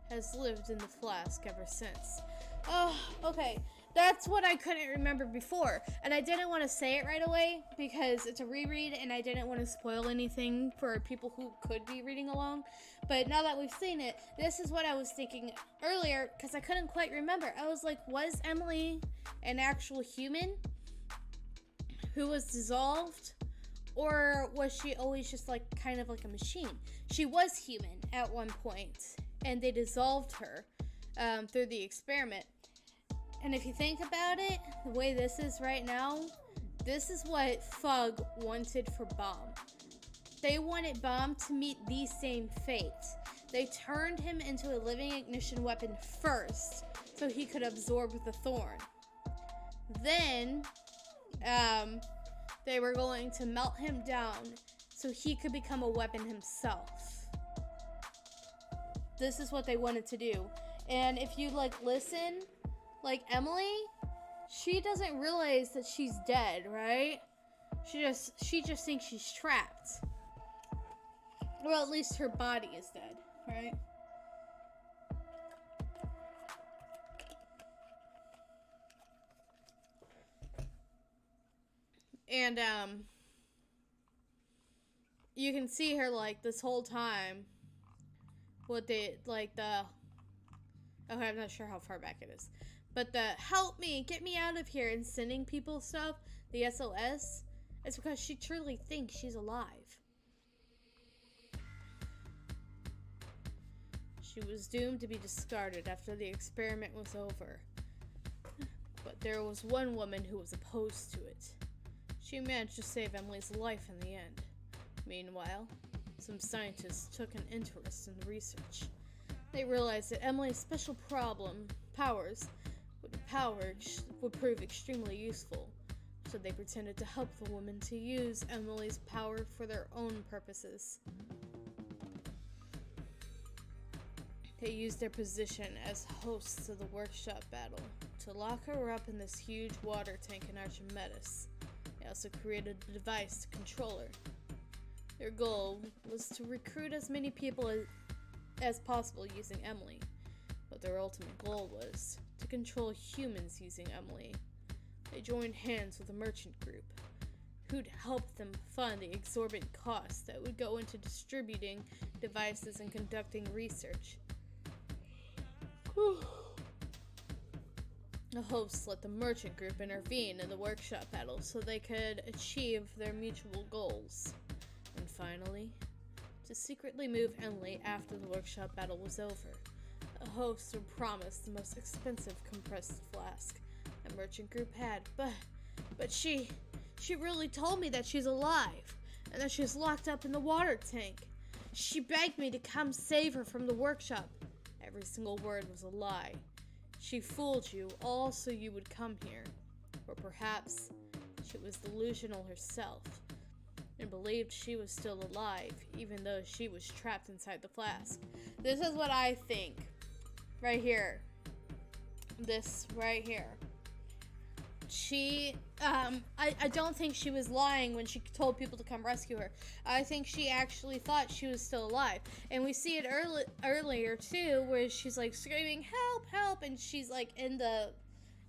has lived in the flask ever since. Oh, okay. That's what I couldn't remember before. And I didn't want to say it right away because it's a reread and I didn't want to spoil anything for people who could be reading along. But now that we've seen it, this is what I was thinking earlier because I couldn't quite remember. I was like, was Emily an actual human who was dissolved? Or was she always just like kind of like a machine? She was human at one point and they dissolved her through the experiment. And if you think about it, the way this is right now, this is what Fug wanted for Bomb. They wanted Bomb to meet the same fate. They turned him into a living ignition weapon first, so he could absorb the thorn. Then, they were going to melt him down so he could become a weapon himself. This is what they wanted to do. And if you, listen... Emily, she doesn't realize that she's dead, right? She just thinks she's trapped. Well, at least her body is dead, right? And, you can see her, this whole time. Okay, I'm not sure how far back it is. But the help me, get me out of here, and sending people stuff, the SOS, it's because she truly thinks she's alive. She was doomed to be discarded after the experiment was over. But there was one woman who was opposed to it. She managed to save Emily's life in the end. Meanwhile, some scientists took an interest in the research. They realized that Emily's special powers would prove extremely useful, so they pretended to help the woman to use Emily's power for their own purposes. They used their position as hosts of the workshop battle to lock her up in this huge water tank in Archimedes. They also created a device to control her. Their goal was to recruit as many people as possible using Emily, but their ultimate goal was to control humans using Emily. They joined hands with a merchant group, who'd help them fund the exorbitant costs that would go into distributing devices and conducting research. The hosts let the merchant group intervene in the workshop battle so they could achieve their mutual goals. And finally, to secretly move Emily after the workshop battle was over, the hosts were promised the most expensive compressed flask the merchant group had, but she really told me that she's alive and that she's locked up in the water tank. She begged me to come save her from the workshop. Every single word was a lie. She fooled you all so you would come here. Or perhaps she was delusional herself and believed she was still alive, even though she was trapped inside the flask. This is what I think. Right here. This right here. I don't think she was lying when she told people to come rescue her. I think she actually thought she was still alive. And we see it earlier too, where she's screaming, help, help, and she's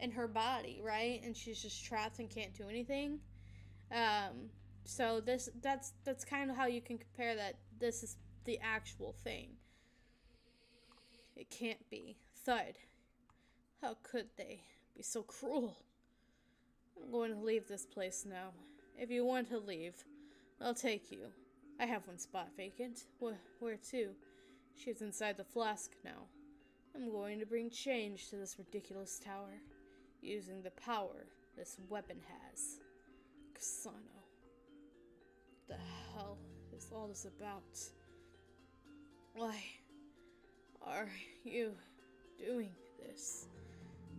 in her body, right? And she's just trapped and can't do anything. So that's kind of how you can compare that this is the actual thing. It can't be. Thud. How could they be so cruel? I'm going to leave this place now. If you want to leave, I'll take you. I have one spot vacant. Where to? She's inside the flask now. I'm going to bring change to this ridiculous tower, using the power this weapon has. Kasano. What the hell is all this about? Why are you doing this?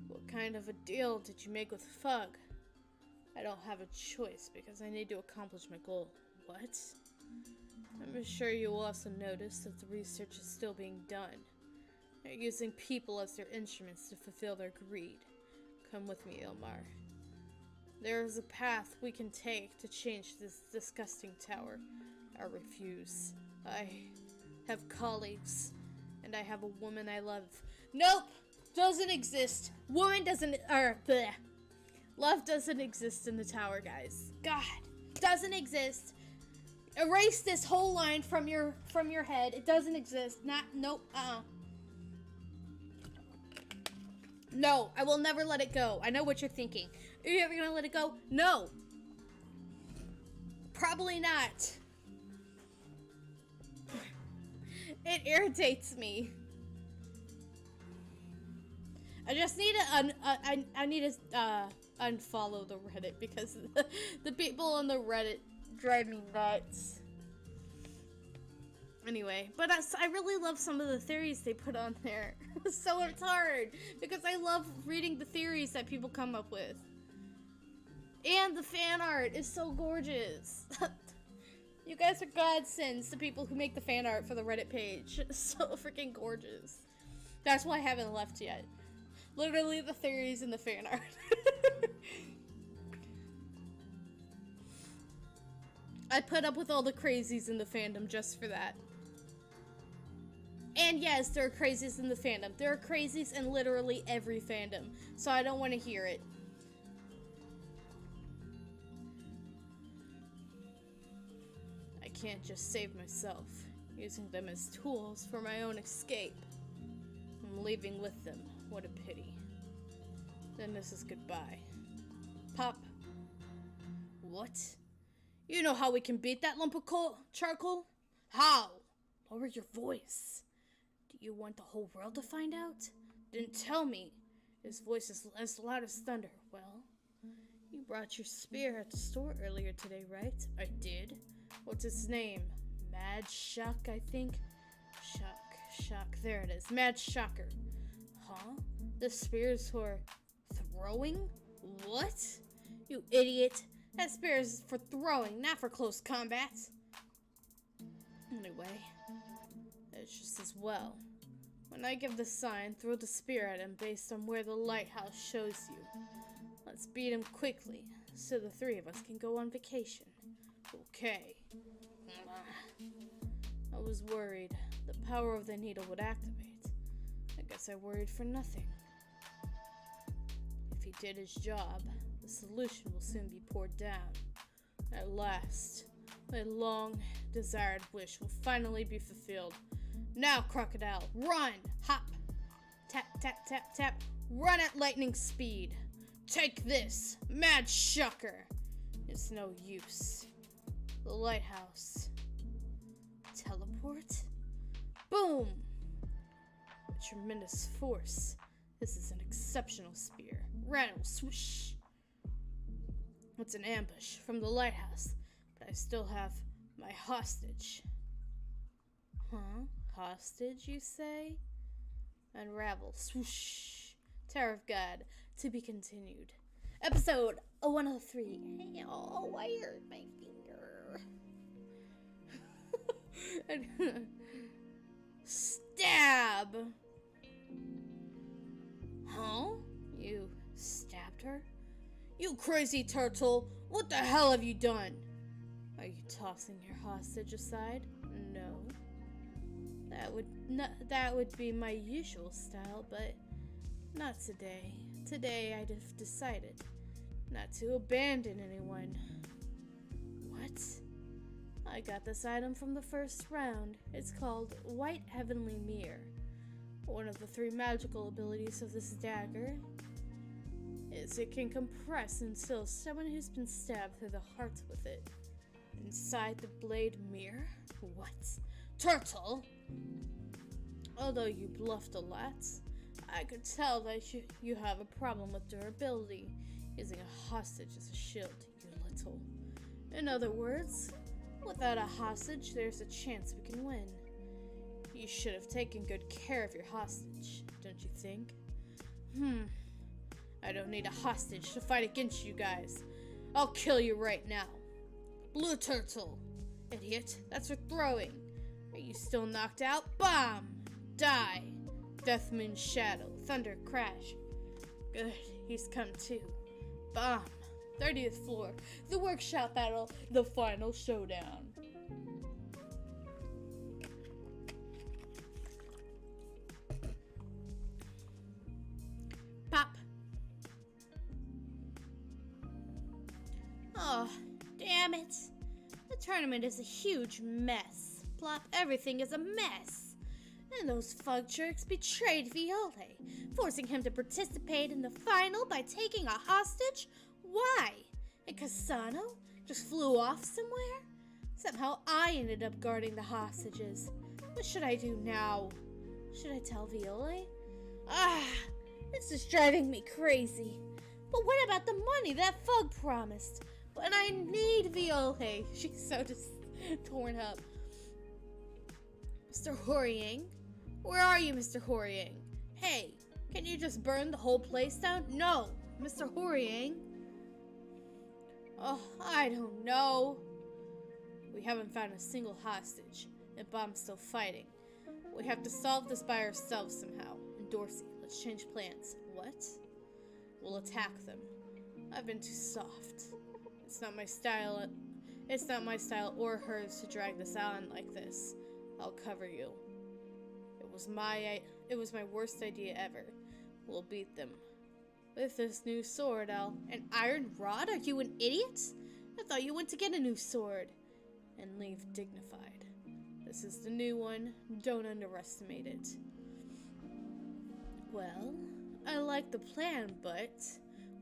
What kind of a deal did you make with Fug? I don't have a choice because I need to accomplish my goal. What? I'm sure you will also notice that the research is still being done. They're using people as their instruments to fulfill their greed. Come with me, Ilmar. There is a path we can take to change this disgusting tower. I refuse. I have colleagues, and I have a woman I love. Nope! Doesn't exist. Woman doesn't, bleh. Love doesn't exist in the tower, guys. God, doesn't exist. Erase this whole line from your head. It doesn't exist. Nope. No, I will never let it go. I know what you're thinking. Are you ever gonna let it go? No. Probably not. It irritates me. I just need to I need to unfollow the Reddit because the people on the Reddit drive me nuts. Anyway, but I really love some of the theories they put on there. So it's hard because I love reading the theories that people come up with. And the fan art is so gorgeous. You guys are godsends to people who make the fan art for the Reddit page. It's so freaking gorgeous. That's why I haven't left yet. Literally the theories and the fan art. I put up with all the crazies in the fandom just for that. And yes, there are crazies in the fandom. There are crazies in literally every fandom. So I don't want to hear it. I can't just save myself, using them as tools for my own escape. I'm leaving with them. What a pity. Then this is goodbye. Pop. What? You know how we can beat that lump of charcoal? How? Lower your voice. Do you want the whole world to find out? Didn't tell me. His voice is as loud as thunder. Well, you brought your spear at the store earlier today, right? I did. What's its name? Mad Shock, I think? Shock. There it is. Mad Shocker. Huh? The spear's for throwing? What? You idiot. That spear is for throwing, not for close combat. Anyway, it's just as well. When I give the sign, throw the spear at him based on where the lighthouse shows you. Let's beat him quickly, so the three of us can go on vacation. Okay. I was worried the power of the needle would activate. I guess I worried for nothing. If he did his job, the solution will soon be poured down. At last, my long-desired wish will finally be fulfilled. Now, crocodile, run! Hop! Tap, tap, tap, tap. Run at lightning speed. Take this, Mad Shocker. It's no use. The lighthouse. Teleport? Boom! With tremendous force. This is an exceptional spear. Rattle, swoosh. It's an ambush from the lighthouse, but I still have my hostage. Huh? Hostage, you say? Unravel, swoosh. Tower of God, to be continued. Episode 103. Oh, I hurt my finger. Stab! Huh? You stabbed her? You crazy turtle! What the hell have you done? Are you tossing your hostage aside? No. That would be my usual style, but not today. Today I'd have decided not to abandon anyone. What? I got this item from the first round. It's called White Heavenly Mirror. One of the 3 magical abilities of this dagger is it can compress and still someone who's been stabbed through the heart with it. Inside the blade mirror? What? Turtle? Although you bluffed a lot, I could tell that you have a problem with durability, using a hostage as a shield, you little. In other words, without a hostage, there's a chance we can win. You should have taken good care of your hostage, don't you think? I don't need a hostage to fight against you guys. I'll kill you right now. Blue turtle. Idiot, that's for throwing. Are you still knocked out? Bomb! Die! Death Moon Shadow. Thunder Crash. Good, he's come too. Bomb. 30th floor. The workshop battle. The final showdown. Pop. Oh, damn it. The tournament is a huge mess. Plop, everything is a mess. And those fug jerks betrayed Viole, forcing him to participate in the final by taking a hostage? Why? And Cassano just flew off somewhere? Somehow I ended up guarding the hostages. What should I do now? Should I tell Viole? This is driving me crazy. But what about the money that Fug promised? But I need Viole. She's so just torn up. Mr. Horiang? Where are you, Mr. Horiang? Hey, can you just burn the whole place down? No, Mr. Horiang. Oh, I don't know. We haven't found a single hostage, and Bomb's still fighting. We have to solve this by ourselves somehow. And Dorsey, let's change plans. What? We'll attack them. I've been too soft. It's not my style. It's not my style or hers to drag this on like this. I'll cover you. It was my worst idea ever. We'll beat them. With this new sword, An iron rod? Are you an idiot? I thought you went to get a new sword. And leave dignified. This is the new one. Don't underestimate it. Well, I like the plan, but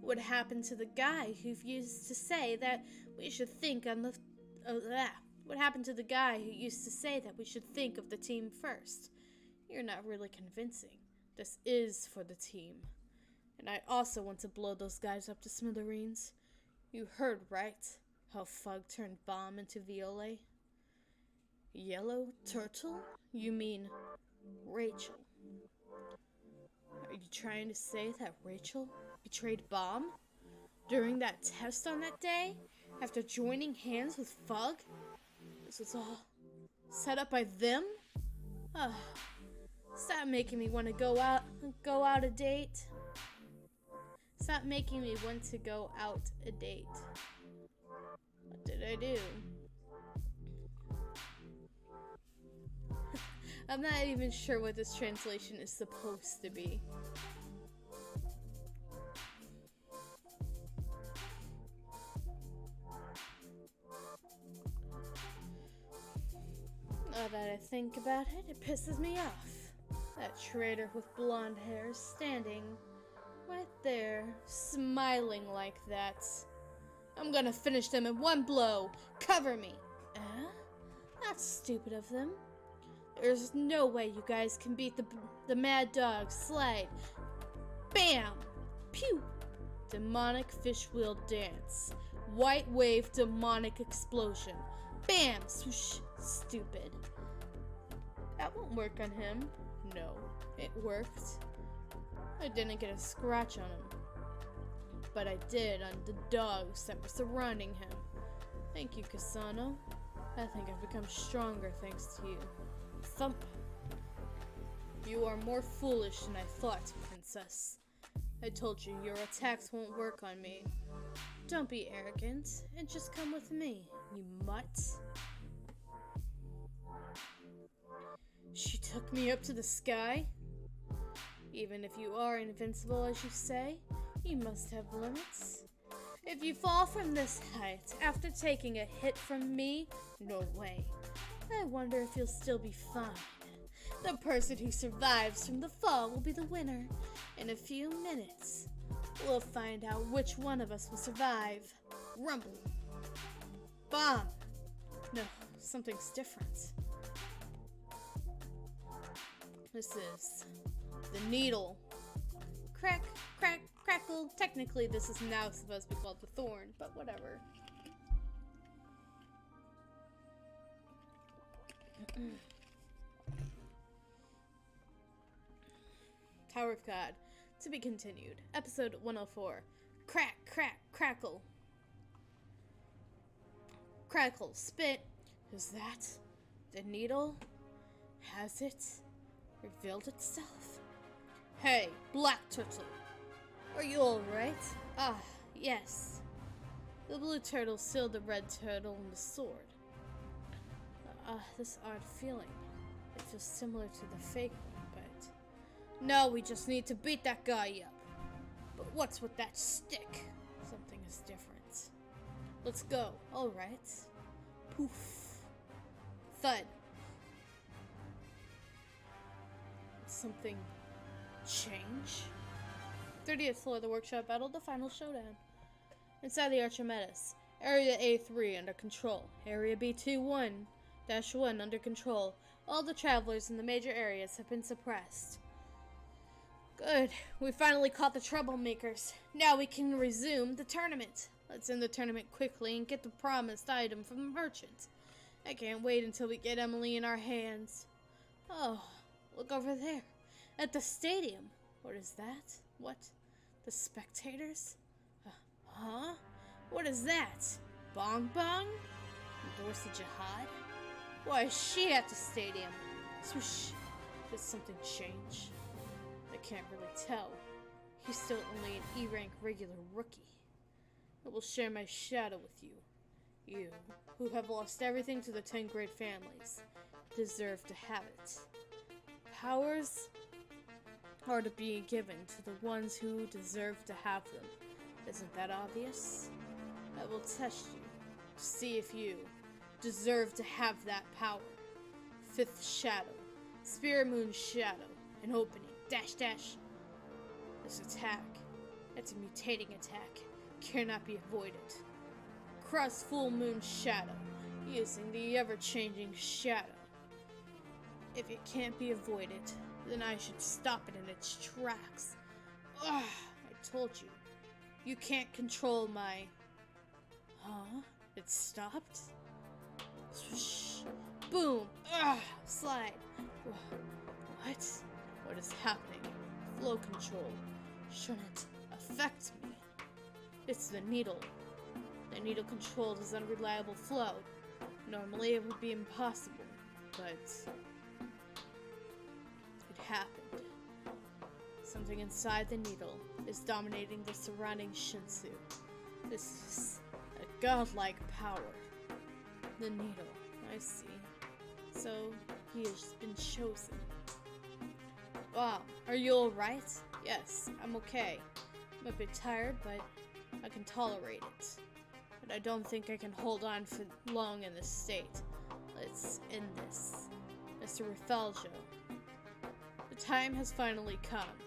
what happened to the guy who used to say that we should think on the... What happened to the guy who used to say that we should think of the team first? You're not really convincing. This is for the team. And I also want to blow those guys up to smithereens. You heard, right? How Fug turned Bomb into Viole? Yellow turtle? You mean Rachel? Are you trying to say that Rachel betrayed Bomb? During that test on that day? After joining hands with Fug? This was all set up by them? Stop making me want to go out a date. Stop making me want to go out a date. What did I do? I'm not even sure what this translation is supposed to be. Now that I think about it, it pisses me off. That traitor with blonde hair standing right there, smiling like that. I'm gonna finish them in one blow. Cover me. That's stupid of them. There's no way you guys can beat the Mad Dog Slide. Bam! Pew! Demonic fish wheel dance. White wave demonic explosion. Bam! Swoosh! Stupid. That won't work on him. No, it worked. I didn't get a scratch on him. But I did on the dogs that were surrounding him. Thank you, Cassano. I think I've become stronger thanks to you. Thump. You are more foolish than I thought, princess. I told you your attacks won't work on me. Don't be arrogant and just come with me, you mutt. She took me up to the sky? Even if you are invincible, as you say, you must have limits. If you fall from this height after taking a hit from me, no way. I wonder if you'll still be fine. The person who survives from the fall will be the winner. In a few minutes, we'll find out which one of us will survive. Rumble. Bomb. No, something's different. This is the needle. Crack, crack, crackle. Technically, this is now supposed to be called the thorn, but whatever. Tower of God. To be continued. Episode 104. Crack, crack, crackle. Crackle, spit. Is that the needle? Has it revealed itself? Hey, Black Turtle. Are you alright? Ah, yes. The blue turtle sealed the red turtle and the sword. This odd feeling. It feels similar to the fake one, but... No, we just need to beat that guy up. But what's with that stick? Something is different. Let's go. Alright. Poof. Thud. Something change? 30th floor of the workshop battle, the final showdown. Inside the Archimedes. Area A3 under control. Area B21-1 under control. All the travelers in the major areas have been suppressed. Good. We finally caught the troublemakers. Now we can resume the tournament. Let's end the tournament quickly and get the promised item from the merchant. I can't wait until we get Emily in our hands. Oh, look over there. At the stadium. What is that? What? The spectators? Huh? What is that? Bong Bong? Endorse the jihad? Why is she at the stadium? Swoosh. Did something change? I can't really tell. He's still only an E-rank regular rookie. I will share my shadow with you. You, who have lost everything to the 10 great families, deserve to have it. Powers are to be given to the ones who deserve to have them. Isn't that obvious? I will test you to see if you deserve to have that power. 5th shadow, Spirit Moon shadow, an opening, dash dash. This attack, it's a mutating attack, cannot be avoided. Cross full moon shadow, using the ever-changing shadow. If it can't be avoided, then I should stop it in its tracks. Ugh, I told you. You can't control my... Huh? It stopped? Swoosh. Boom! Ugh, slide. What? What is happening? Flow control. Shouldn't affect me. It's the needle. The needle controlled his unreliable flow. Normally it would be impossible, but... it happened. Something inside the needle is dominating the surrounding Shinsu. This is a godlike power. The needle, I see. So, he has been chosen. Wow, are you alright? Yes, I'm okay. I'm a bit tired, but I can tolerate it. But I don't think I can hold on for long in this state. Let's end this. Mr. Rafaljo. The time has finally come.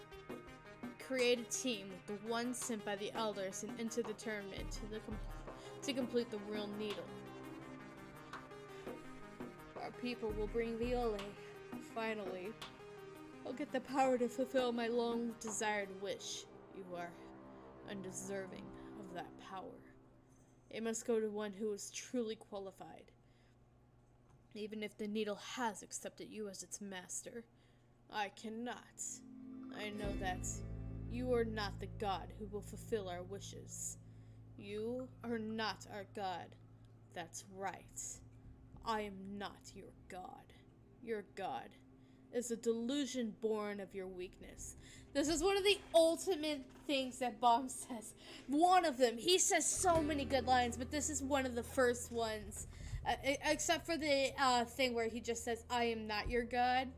Create a team with the one sent by the elders and enter the tournament to complete the real needle. Our people will bring the Ole. Finally, I'll get the power to fulfill my long-desired wish. You are undeserving of that power. It must go to one who is truly qualified. Even if the needle has accepted you as its master, I cannot. I know that you are not the god who will fulfill our wishes. You are not our god. That's right. I am not your god. Your god is a delusion born of your weakness. This is one of the ultimate things that Bomb says. One of them. He says so many good lines, but this is one of the first ones. Except for the thing where he just says, I am not your god,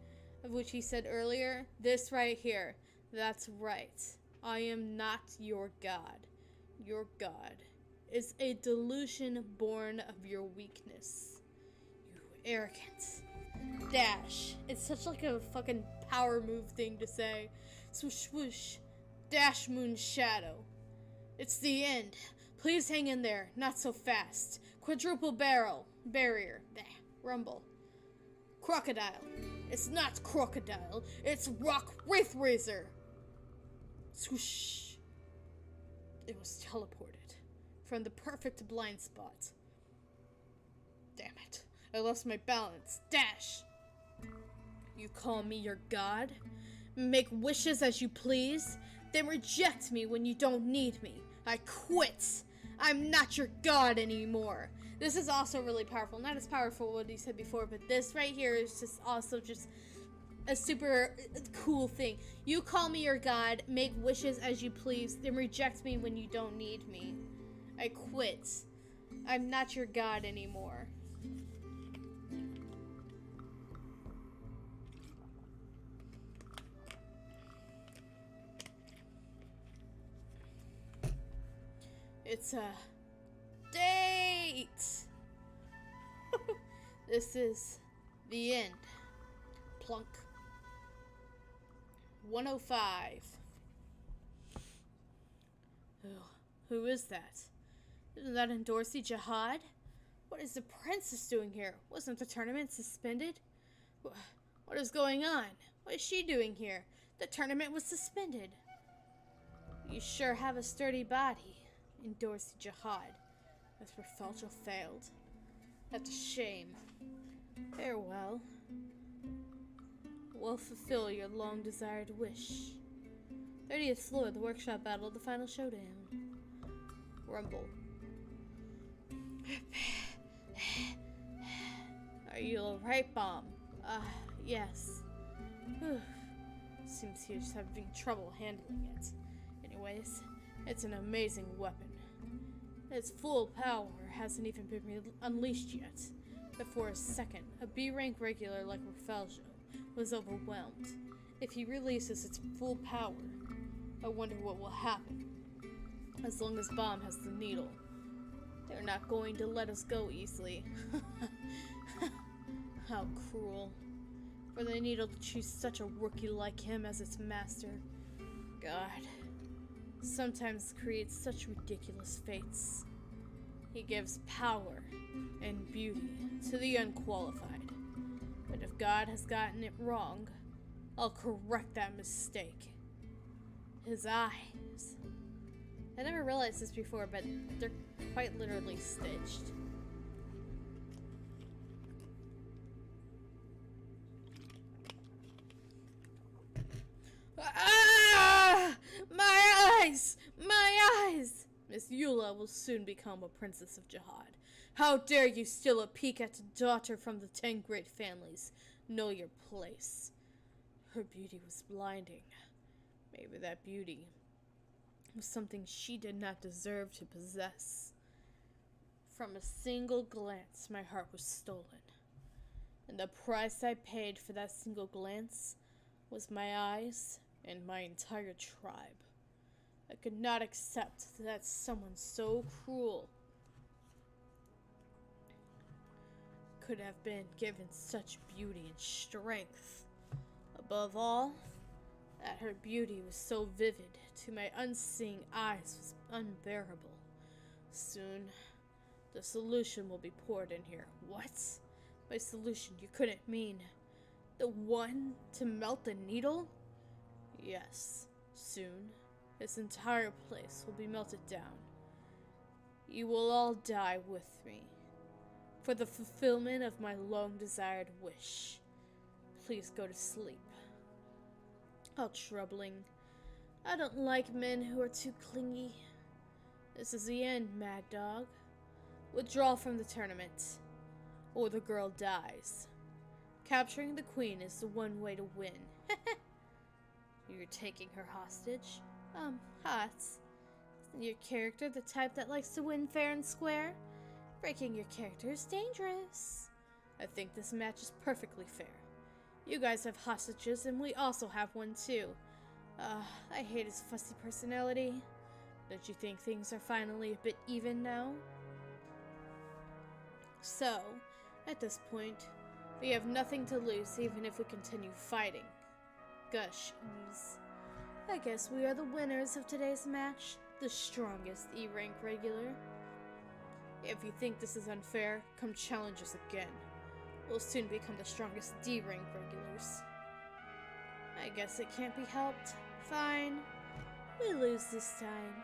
of which he said earlier. This right here. That's right. I am not your god. Your god is a delusion born of your weakness. You arrogant. Dash. It's such like a fucking power move thing to say. Swoosh swoosh. Dash moon shadow. It's the end. Please hang in there. Not so fast. Quadruple barrier. Rumble. Crocodile. It's not crocodile. It's rock wraith razor. Swoosh. It was teleported from the perfect blind spot. Damn it. I lost my balance. Dash. You call me your god? Make wishes as you please? Then reject me when you don't need me. I quit. I'm not your god anymore. This is also really powerful. Not as powerful as what he said before, but this right here is just also just a super cool thing. You call me your god, make wishes as you please, then reject me when you don't need me. I quit. I'm not your god anymore. It's a date. This is the end. Plunk. 105. Who is that? Isn't that Endorsi Jihad? What is the princess doing here? Wasn't the tournament suspended? What is going on? What is she doing here? The tournament was suspended. You sure have a sturdy body, Endorsi Jihad. As for Felchel failed. That's a shame. Farewell. We'll fulfill your long-desired wish. 30th floor, the workshop battle, the final showdown. Rumble. Are you alright, Bomb? Yes. Seems he is having trouble handling it. Anyways, it's an amazing weapon. Its full power hasn't even been unleashed yet. But for a second, a B-rank regular like Rafeljo was overwhelmed. If he releases its full power, I wonder what will happen. As long as Bomb has the needle, they're not going to let us go easily. How cruel. For the needle to choose such a rookie like him as its master. God. Sometimes creates such ridiculous fates. He gives power and beauty to the unqualified. But if God has gotten it wrong, I'll correct that mistake. His eyes. I never realized this before, but they're quite literally stitched. Ah! My eyes! My eyes! Miss Eula will soon become a princess of Jihad. How dare you steal a peek at a daughter from the 10 great families? Know your place. Her beauty was blinding. Maybe that beauty was something she did not deserve to possess. From a single glance, my heart was stolen. And the price I paid for that single glance was my eyes and my entire tribe. I could not accept that someone so cruel could have been given such beauty and strength. Above all, that her beauty was so vivid to my unseeing eyes was unbearable. Soon, the solution will be poured in here. What? By solution, you couldn't mean the one to melt the needle? Yes, soon, this entire place will be melted down. You will all die with me, for the fulfillment of my long-desired wish. Please go to sleep. How troubling. I don't like men who are too clingy. This is the end, Mad Dog. Withdraw from the tournament, or the girl dies. Capturing the queen is the one way to win. You're taking her hostage? Hot. Isn't your character the type that likes to win fair and square? Breaking your character is dangerous. I think this match is perfectly fair. You guys have hostages, and we also have one too. I hate his fussy personality. Don't you think things are finally a bit even now? So, at this point, we have nothing to lose even if we continue fighting. Gush ooze. I guess we are the winners of today's match, the strongest E-rank regular. If you think this is unfair, come challenge us again. We'll soon become the strongest D-rank regulars. I guess it can't be helped. Fine. We lose this time.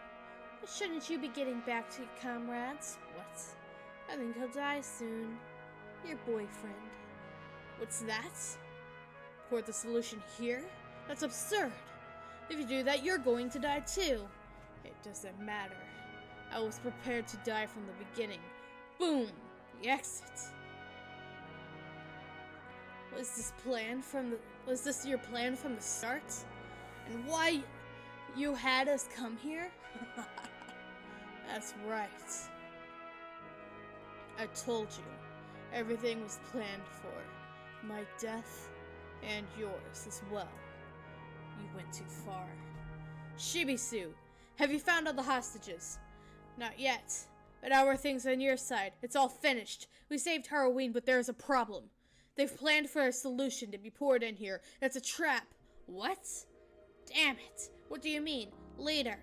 But shouldn't you be getting back to your comrades? What? I think he'll die soon. Your boyfriend. What's that? Pour the solution here? That's absurd. If you do that, you're going to die too. It doesn't matter. I was prepared to die from the beginning. Boom! The exit. Was this your plan from the start? And why you had us come here? That's right. I told you. Everything was planned for. My death and yours as well. You went too far. Shibisu, have you found all the hostages? Not yet. But how are things on your side? It's all finished. We saved Halloween, but there is a problem. They've planned for a solution to be poured in here. It's a trap. What? Damn it. What do you mean? Later.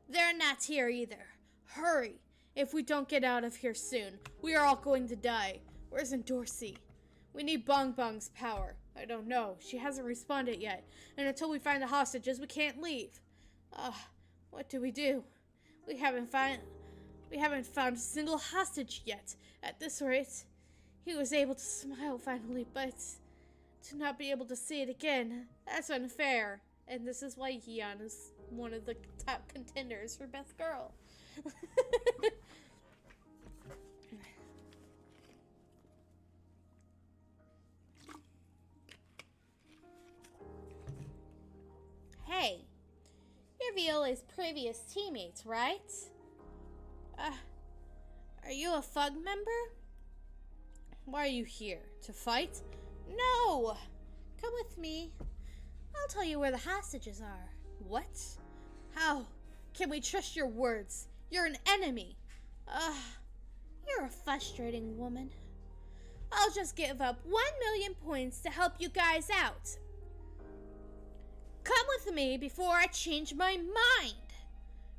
They're not here either. Hurry. If we don't get out of here soon, we are all going to die. Where's Dorsey? We need Bong Bong's power. I don't know. She hasn't responded yet. And until we find the hostages, we can't leave. What do? We haven't found a single hostage yet. At this rate, he was able to smile finally, but to not be able to see it again, that's unfair. And this is why Yeon is one of the top contenders for best girl. Hey, you're Viola's previous teammates, right? Are you a FUG member? Why are you here? To fight? No! Come with me. I'll tell you where the hostages are. What? How? Can we trust your words? You're an enemy. You're a frustrating woman. I'll just give up 1,000,000 points to help you guys out. Come with me before I change my mind.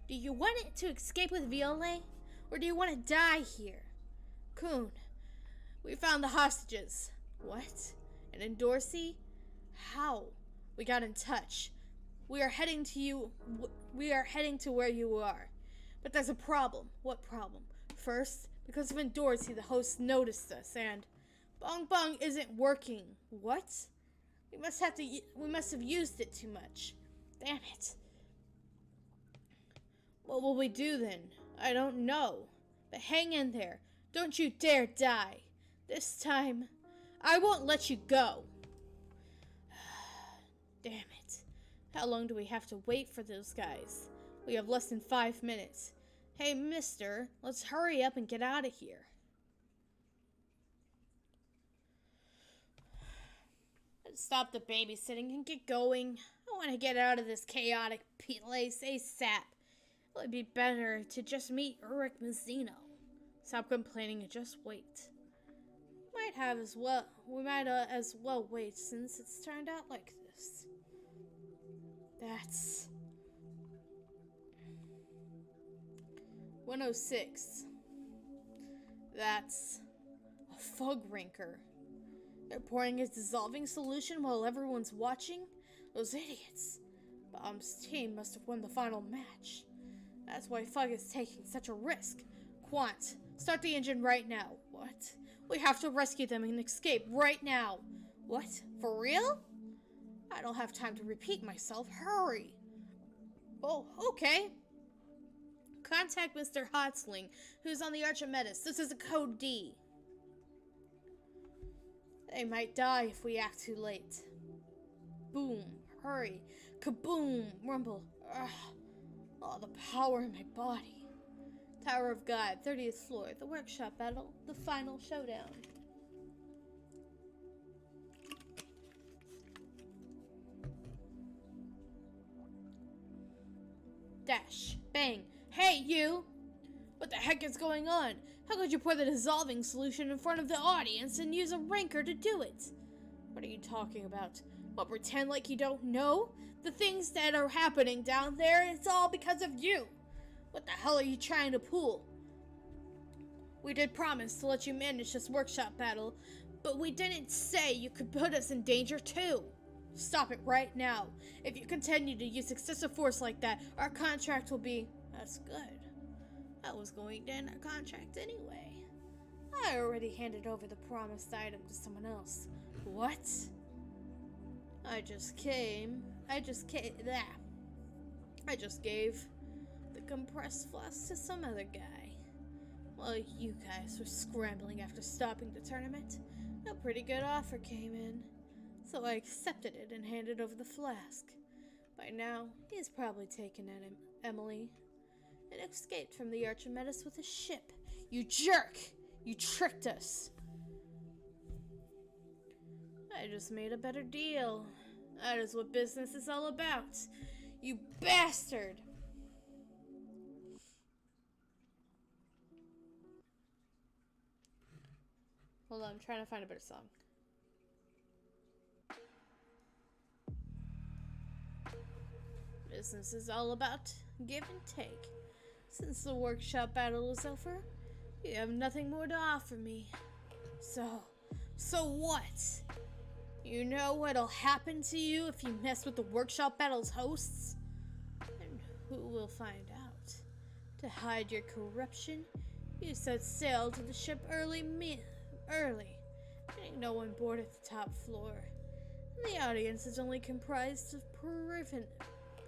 Do you want it to escape with Violet? Or do you want to die here? Kun, we found the hostages. What? And in Dorsey? How? We got in touch. We are heading to where you are. But there's a problem. What problem? First, because of Dorsey, the host noticed us, and Bong Bong isn't working. What? We must have used it too much. Damn it. What will we do then? I don't know. But hang in there. Don't you dare die. This time, I won't let you go. Damn it. How long do we have to wait for those guys? We have less than 5 minutes. Hey, mister, let's hurry up and get out of here. Let's stop the babysitting and get going. I want to get out of this chaotic place ASAP. It would be better to just meet Ulrich Mazzino. Stop complaining and just wait. We might as well wait since it's turned out like this. That's 106. That's a fog ranker. They're pouring a dissolving solution while everyone's watching? Those idiots. Bomb's team must have won the final match. That's why Fug is taking such a risk. Quant, start the engine right now. What? We have to rescue them and escape right now. What? For real? I don't have time to repeat myself. Hurry. Oh, okay. Contact Mr. Hotsling, who's on the Archimedes. This is a code D. They might die if we act too late. Boom. Hurry. Kaboom. Rumble. Ugh. All the power in my body. Tower of God, 30th floor. The workshop battle. The final showdown. Dash. Bang. thing. Hey, you! What the heck is going on? How could you pour the dissolving solution in front of the audience and use a ranker to do it? What are you talking about? Well, pretend like you don't know? The things that are happening down there, it's all because of you. What the hell are you trying to pull? We did promise to let you manage this workshop battle, but we didn't say you could put us in danger too. Stop it right now. If you continue to use excessive force like that, our contract will be... That's good. I was going to end our contract anyway. I already handed over the promised item to someone else. What? I just gave the compressed flask to some other guy. While you guys were scrambling after stopping the tournament, a pretty good offer came in. So I accepted it and handed over the flask. By now, he's probably taken at him, Emily. It escaped from the Archimedes with a ship. You jerk! You tricked us! I just made a better deal. That is what business is all about. You bastard! Hold on, I'm trying to find a better song. Business is all about give and take. Since the workshop battle is over, you have nothing more to offer me. So what? You know what'll happen to you if you mess with the workshop battle's hosts? And who will find out? To hide your corruption, you set sail to the ship early. Ain't no one board at the top floor. And the audience is only comprised of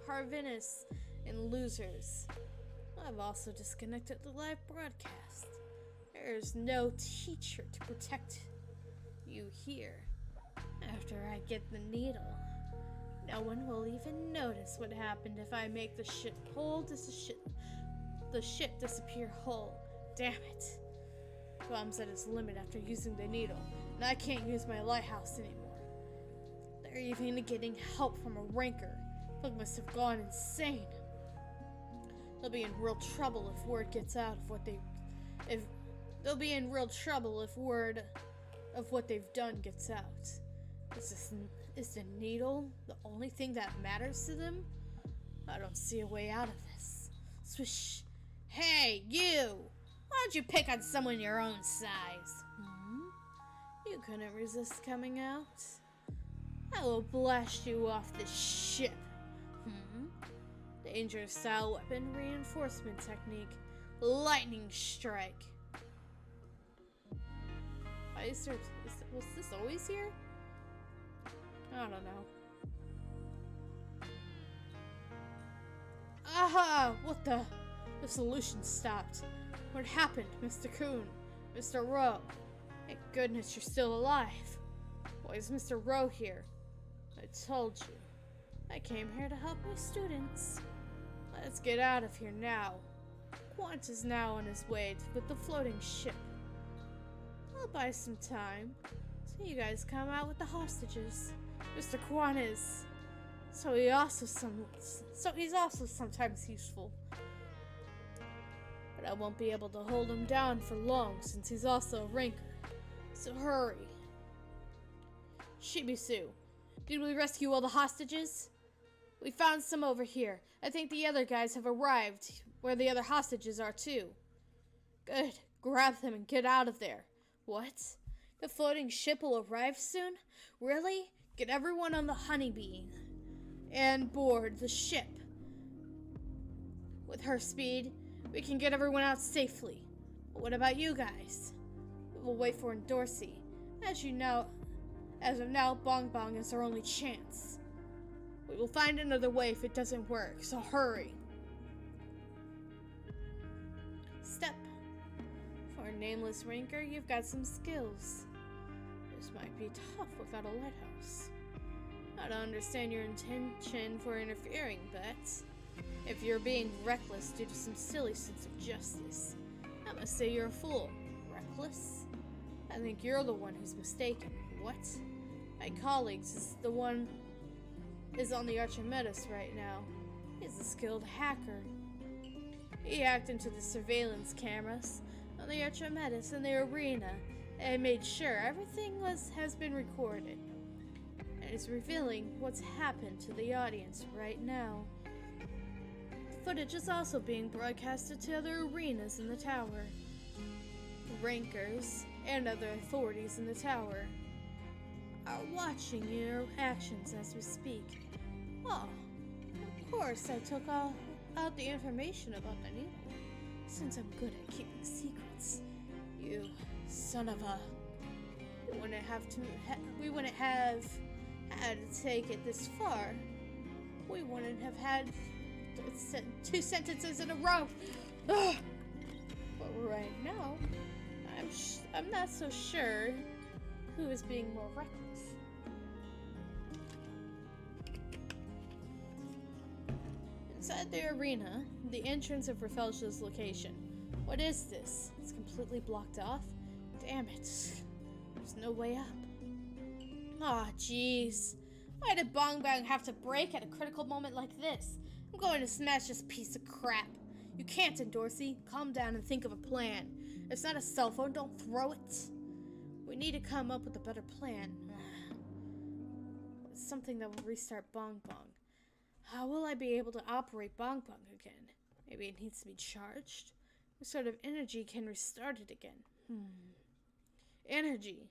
parvenists and losers. I've also disconnected the live broadcast. There is no teacher to protect you here. After I get the needle, no one will even notice what happened if I make the ship disappear whole. Damn it. Bomb's at its limit after using the needle, and I can't use my lighthouse anymore. They're even getting help from a ranker. They must have gone insane. They'll be in real trouble if word gets out of what they've done gets out. Is the needle the only thing that matters to them? I don't see a way out of this. Swish. Hey, you! Why don't you pick on someone your own size? You couldn't resist coming out? I will blast you off this ship. Dangerous style weapon reinforcement technique. Lightning strike. Was this always here? I don't know. Aha! What the? The solution stopped. What happened, Mr. Kuhn? Mr. Rowe? Thank goodness you're still alive. Why is Mr. Rowe here? I told you. I came here to help my students. Let's get out of here now. Quant is now on his way with the floating ship. I'll buy some time so you guys come out with the hostages. Mr. Quant is. He's also sometimes useful. But I won't be able to hold him down for long since he's also a ranker. So hurry. Shibisu, did we rescue all the hostages? We found some over here. I think the other guys have arrived where the other hostages are too. Good. Grab them and get out of there. What? The floating ship will arrive soon? Really? Get everyone on the honeybee and board the ship. With her speed, we can get everyone out safely. But what about you guys? We'll wait for Dorsey. As of now, Bong Bong is our only chance. We will find another way if it doesn't work, so hurry. Step. For a nameless ranker, you've got some skills. This might be tough without a lighthouse. I don't understand your intention for interfering, but if you're being reckless due to some silly sense of justice, I must say you're a fool. Reckless? I think you're the one who's mistaken. What? My colleagues is on the Archimedes right now. He's a skilled hacker. He hacked into the surveillance cameras on the Archimedes in the arena and made sure everything has been recorded. And is revealing what's happened to the audience right now. The footage is also being broadcasted to other arenas in the tower. Rankers and other authorities in the tower are watching your actions as we speak. Oh, of course I took out the information about the needle, since I'm good at keeping secrets. You son of a... We wouldn't have had to take it this far. We wouldn't have had two sentences in a row. Ugh. But right now, I'm not so sure who is being more reckless. Inside the arena, the entrance of Rafelja's location. What is this? It's completely blocked off? Damn it. There's no way up. Aw, jeez. Why did Bong Bang have to break at a critical moment like this? I'm going to smash this piece of crap. You can't, Dorsey. Calm down and think of a plan. If it's not a cell phone, don't throw it. We need to come up with a better plan. Something that will restart Bong Bong. How will I be able to operate Bong Bong again? Maybe it needs to be charged? What sort of energy can restart it again? Energy.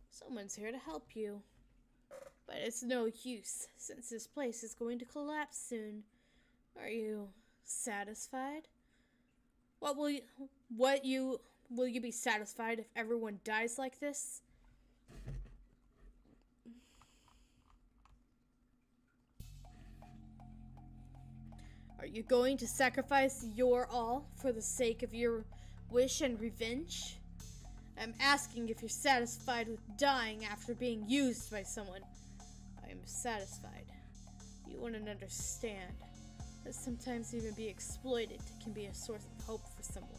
Someone's here to help you. But it's no use, since this place is going to collapse soon. Are you satisfied? Will you be satisfied if everyone dies like this? Are you going to sacrifice your all for the sake of your wish and revenge? I'm asking if you're satisfied with dying after being used by someone. I am satisfied. You wouldn't understand that sometimes even being exploited can be a source of hope for someone.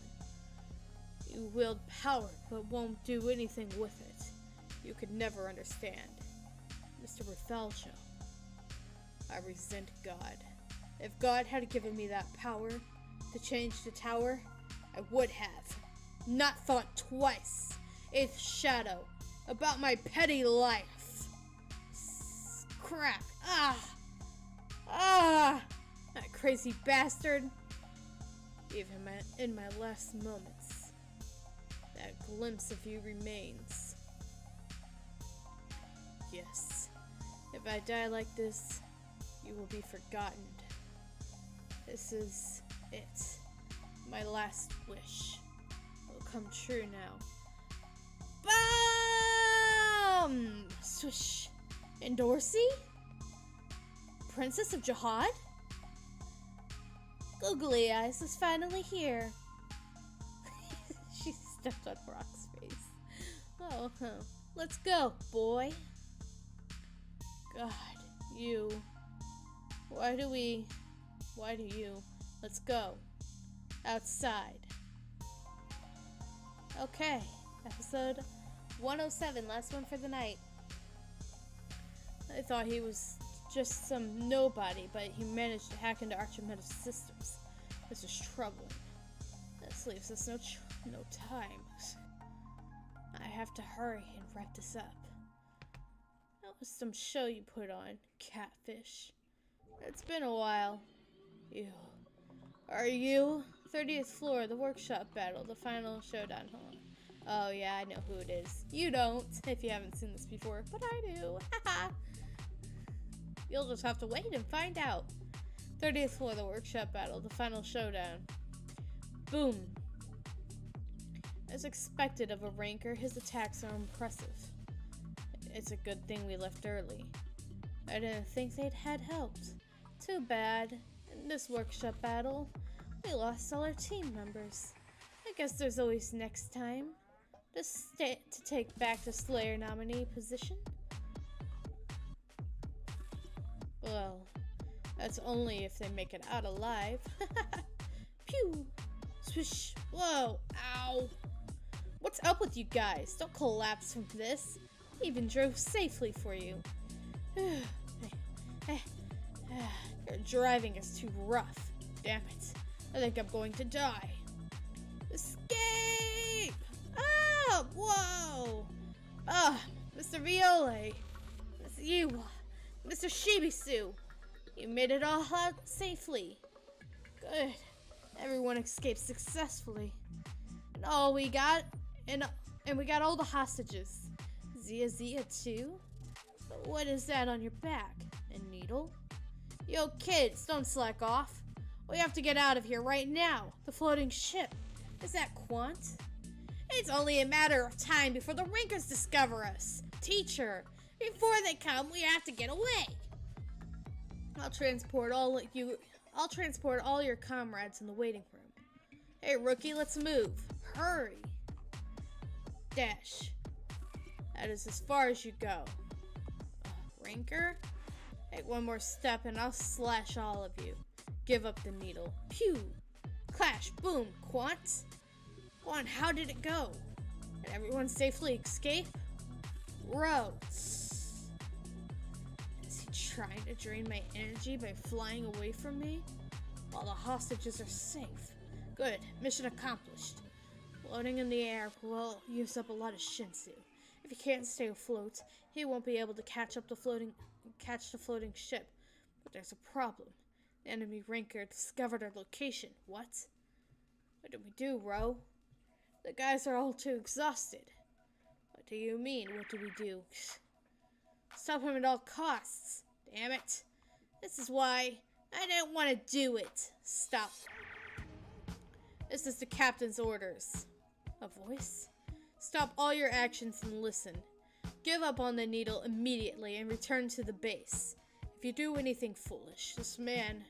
You wield power but won't do anything with it. You could never understand. Mr. Rafelja, I resent God. If God had given me that power to change the tower, I would have. Not thought twice. Eighth shadow. About my petty life. Crap. That crazy bastard. Even in my last moments, that glimpse of you remains. Yes. If I die like this, you will be forgotten. This is it. My last wish will come true now. Boom! Swish. And Dorsey? Princess of Jihad? Googly Eyes is finally here. She stepped on Brock's face. Oh, let's go, boy. God, you. Why do you? Let's go. Outside. Okay. Episode 107. Last one for the night. I thought he was just some nobody, but he managed to hack into Archimedes' systems. This is troubling. This leaves us no time. I have to hurry and wrap this up. That was some show you put on, catfish. It's been a while. Ew. Are you? 30th floor, the workshop battle, the final showdown. Hold on. Oh yeah, I know who it is. You don't, if you haven't seen this before, but I do. Haha. You'll just have to wait and find out. 30th floor, the workshop battle, the final showdown. Boom. As expected of a ranker, his attacks are impressive. It's a good thing we left early. I didn't think they'd had helped. Too bad. In this workshop battle, we lost all our team members. I guess there's always next time. To take back the Slayer nominee position? Well, that's only if they make it out alive. Pew! Swish! Whoa! Ow! What's up with you guys? Don't collapse from this. I even drove safely for you. Your driving is too rough. Damn it. I think I'm going to die. Escape! Oh, whoa! Ah, Mr. Viola. It's you, Mr. Shibisu. You made it all out safely. Good. Everyone escaped successfully. And all we got, and we got all the hostages. Zia too? But what is that on your back? A needle? Yo, kids, don't slack off. We have to get out of here right now. The floating ship. Is that Quant? It's only a matter of time before the Rinkers discover us. Teacher, before they come, we have to get away. I'll transport all your comrades in the waiting room. Hey, rookie, let's move. Hurry. Dash. That is as far as you go. Rinker? Take one more step and I'll slash all of you. Give up the needle. Pew! Clash! Boom! Quant? Quant, how did it go? Did everyone safely escape? Row. Is he trying to drain my energy by flying away from me? While the hostages are safe. Good. Mission accomplished. Floating in the air will use up a lot of Shinsu. If he can't stay afloat, he won't be able to catch the floating ship. But there's a problem. The enemy Rinker discovered our location. What? What do we do, Ro? The guys are all too exhausted. What do you mean, what do we do? Stop him at all costs. Damn it. This is why I didn't want to do it. Stop. This is the captain's orders. A voice? Stop all your actions and listen. Give up on the needle immediately and return to the base. If you do anything foolish, this man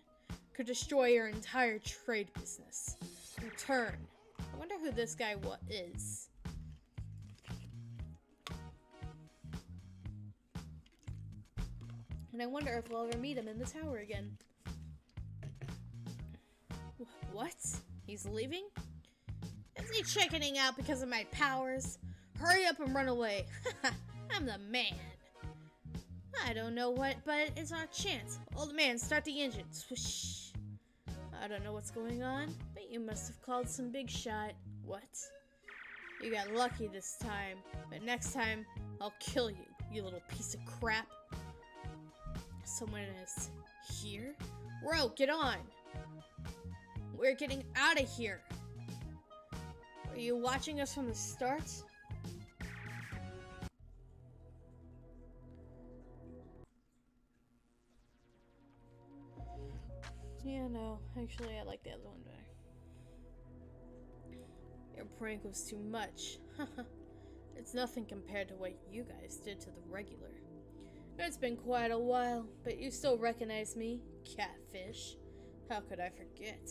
could destroy your entire trade business. Return. I wonder who this guy is. And I wonder if we'll ever meet him in the tower again. What? He's leaving? Is he chickening out because of my powers? Hurry up and run away. I'm the man. I don't know what, but it's our chance. Old man, start the engine. Swoosh. I don't know what's going on, but you must have called some big shot. What? You got lucky this time, but next time, I'll kill you, you little piece of crap. Someone is here? Ro, get on. We're getting out of here. Are you watching us from the start? Yeah, no. Actually, I like the other one better. Your prank was too much. It's nothing compared to what you guys did to the regular. It's been quite a while, but you still recognize me? Catfish. How could I forget?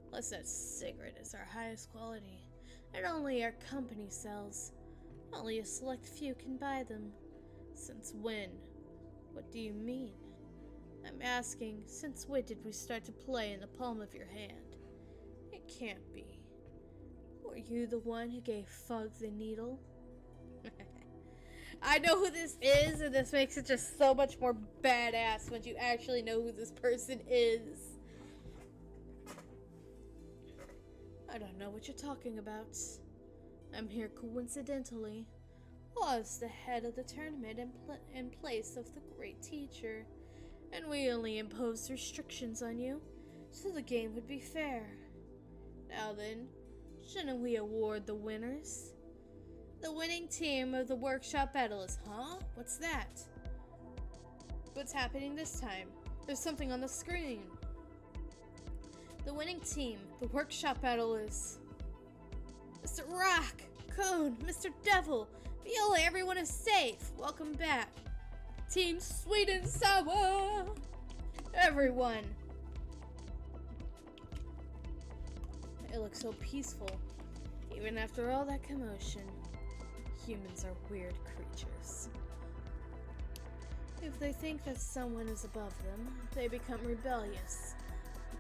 Plus that cigarette is our highest quality, and only our company sells. Only a select few can buy them. Since when? What do you mean? I'm asking, since when did we start to play in the palm of your hand? It can't be. Were you the one who gave Fug the needle? I know who this is, and this makes it just so much more badass when you actually know who this person is. I don't know what you're talking about. I'm here coincidentally. Was the head of the tournament in place of the great teacher, and we only imposed restrictions on you, so the game would be fair. Now then, shouldn't we award the winners? The winning team of the workshop battle is, huh? What's that? What's happening this time? There's something on the screen. The winning team, the workshop battle is Mr. Rock, Cone, Mr. Devil, Viola, everyone is safe. Welcome back. Team Sweet and Sour. Everyone. It looks so peaceful, even after all that commotion. Humans are weird creatures. If they think that someone is above them, they become rebellious.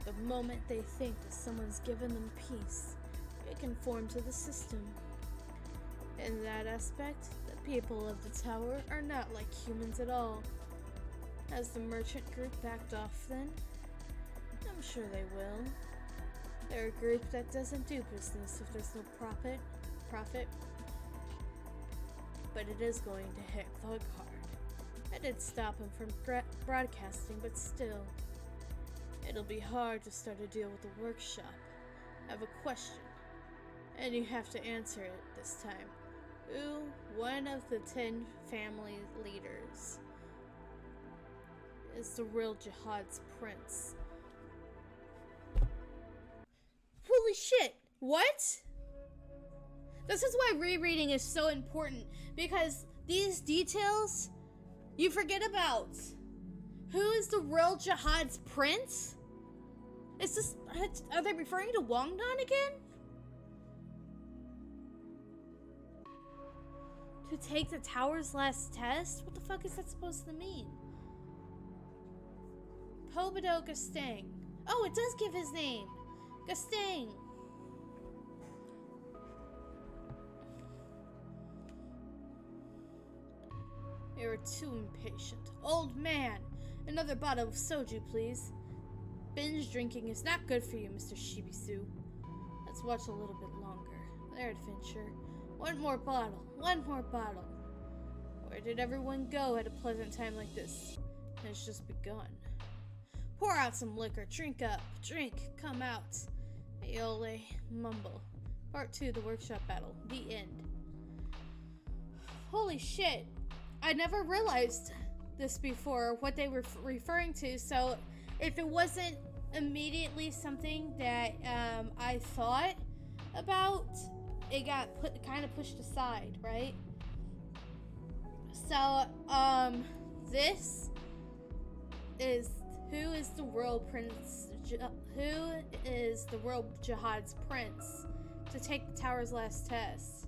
The moment they think that someone's given them peace, they conform to the system. In that aspect, the people of the tower are not like humans at all. Has the merchant group backed off then? I'm sure they will. They're a group that doesn't do business if there's no profit. But it is going to hit Thug hard. I did stop him from broadcasting, but still. It'll be hard to start a deal with the workshop. I have a question, and you have to answer it this time. Who, one of the 10 family leaders, is the real Jihad's prince? Holy shit! What? This is why rereading is so important, because these details you forget about. Who is the real Jihad's prince? Is this... Are they referring to Wangdan again? To take the tower's last test? What the fuck is that supposed to mean? Pobido Gastang. Oh, it does give his name. Gastang. You're too impatient. Old man! Another bottle of soju, please. Binge drinking is not good for you, Mr. Shibisu. Let's watch a little bit longer. There, adventure. One more bottle. One more bottle. Where did everyone go at a pleasant time like this? It's just begun. Pour out some liquor. Drink up. Drink. Come out. Aiole. Mumble. Part 2, the workshop battle. The end. Holy shit. I never realized this before, what they were referring to, so if it wasn't immediately something that I thought about, it got kind of pushed aside, right? So, this is who is the world prince? Who is the world Jihad's prince to take the tower's last test?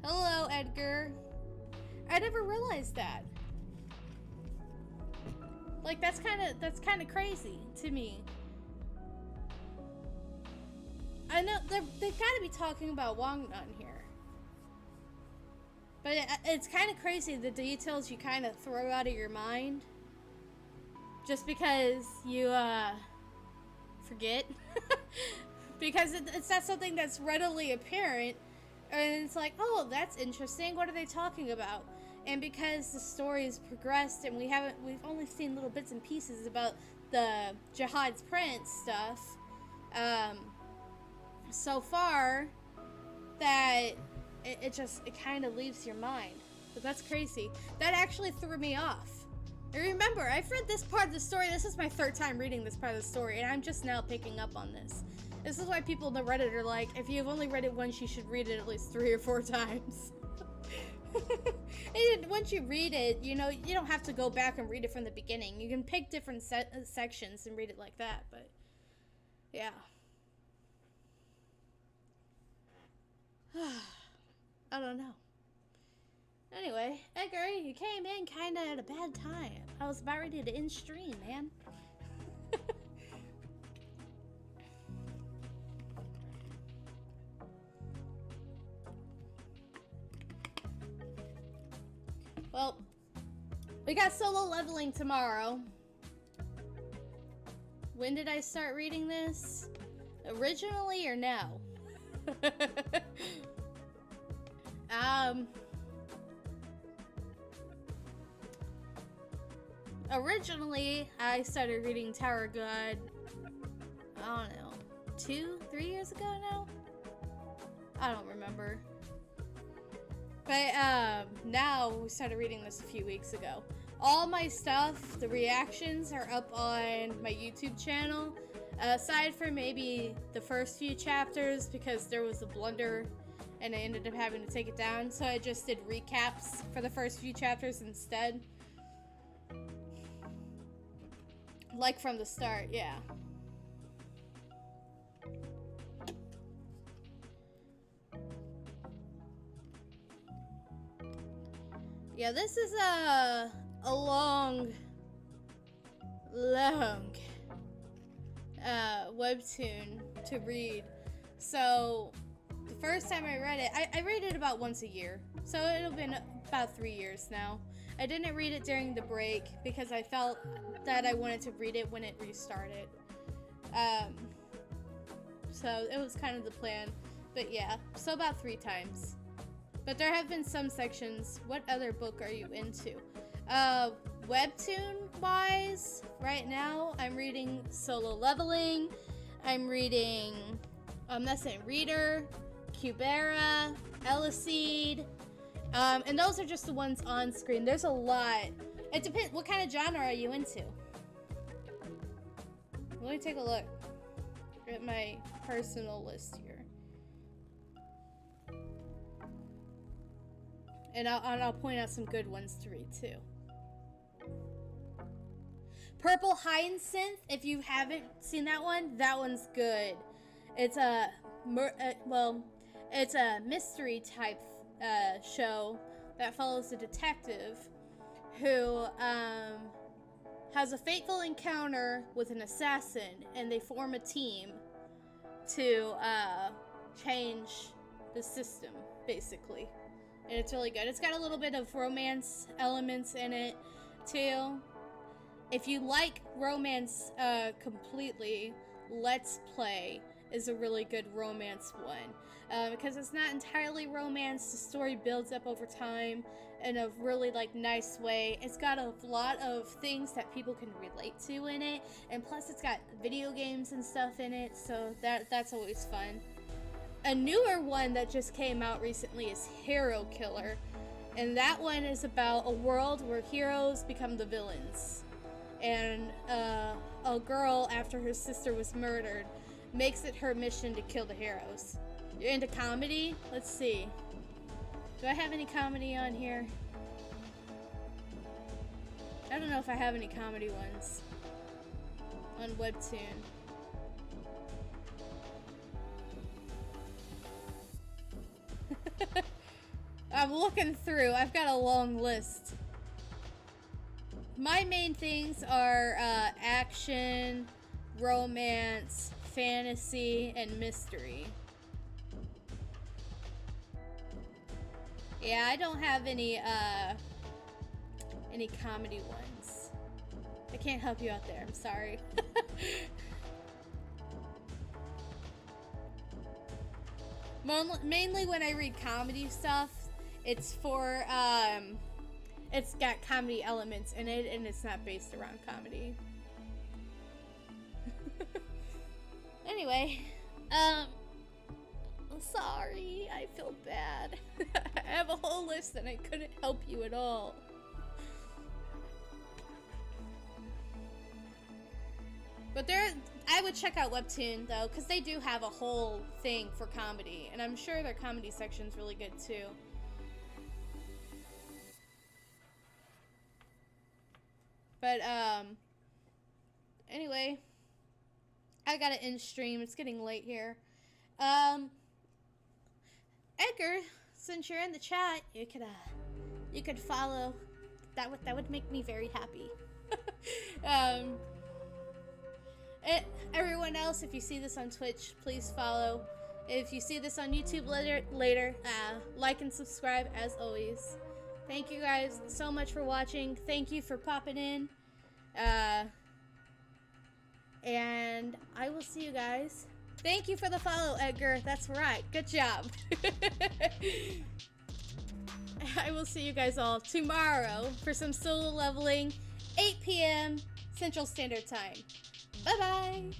Hello, Edgar. I never realized that. Like, that's kind of crazy to me. I know they've got to be talking about Wangdan here, but it's kind of crazy the details you kind of throw out of your mind just because you forget, because it's not something that's readily apparent, and it's like, oh, that's interesting. What are they talking about? And because the story has progressed and we've only seen little bits and pieces about the Jihad's prince stuff so far, that it kind of leaves your mind. But that's crazy. That actually threw me off. I remember, I've read this part of the story. This is my 3rd time reading this part of the story, and I'm just now picking up on this. This is why people on the Reddit are like, if you've only read it once, you should read it at least 3 or 4 times. And once you read it, you know, you don't have to go back and read it from the beginning. You can pick different sections and read it like that, but yeah. I don't know. Anyway, Edgar, you came in kind of at a bad time. I was about ready to end stream, man. Well, we got solo leveling tomorrow. When did I start reading this? Originally or now? Originally, I started reading Tower of God, I don't know, 2-3 years ago now? I don't remember. But now we started reading this a few weeks ago. All my stuff, the reactions, are up on my YouTube channel. Aside from maybe the first few chapters, because there was a blunder and I ended up having to take it down. So I just did recaps for the first few chapters instead. Like from the start, yeah. Yeah, this is a long webtoon to read. So the first time I read it, I read it about once a year. So it'll been about 3 years now. I didn't read it during the break because I felt that I wanted to read it when it restarted. So it was kind of the plan. But yeah, so about 3 times. But there have been some sections. What other book are you into? Webtoon-wise, right now, I'm reading Solo Leveling. I'm reading Omniscient Reader, Cubera, Eleceed. And those are just the ones on screen. There's a lot. It depends. What kind of genre are you into? Let me take a look at my personal list here. And I'll point out some good ones to read too. Purple Hyacinth, if you haven't seen that one's good. It's it's a mystery type show that follows a detective who has a fateful encounter with an assassin, and they form a team to change the system, basically. And it's really good. It's got a little bit of romance elements in it, too. If you like romance completely, Let's Play is a really good romance one. Because it's not entirely romance, the story builds up over time in a really nice way. It's got a lot of things that people can relate to in it, and plus it's got video games and stuff in it, so that's always fun. A newer one that just came out recently is Hero Killer, and that one is about a world where heroes become the villains. And a girl, after her sister was murdered, makes it her mission to kill the heroes. You're into comedy? Let's see. Do I have any comedy on here? I don't know if I have any comedy ones on Webtoon. I'm looking through. I've got a long list. My main things are action, romance, fantasy, and mystery. Yeah, I don't have any comedy ones. I can't help you out there. I'm sorry. Mainly when I read comedy stuff, it's for, it's got comedy elements in it, and it's not based around comedy. Anyway, sorry, I feel bad. I have a whole list and I couldn't help you at all. But I would check out Webtoon though, because they do have a whole thing for comedy, and I'm sure their comedy section's really good too. But anyway, I gotta end stream. It's getting late here. Edgar, since you're in the chat, you could follow. That would make me very happy. Everyone else, if you see this on Twitch, please follow. If you see this on YouTube later, like and subscribe as always. Thank you guys so much for watching. Thank you for popping in. And I will see you guys. Thank you for the follow, Edgar. That's right. Good job. I will see you guys all tomorrow for some solo leveling, 8 p.m. Central Standard Time. Bye-bye.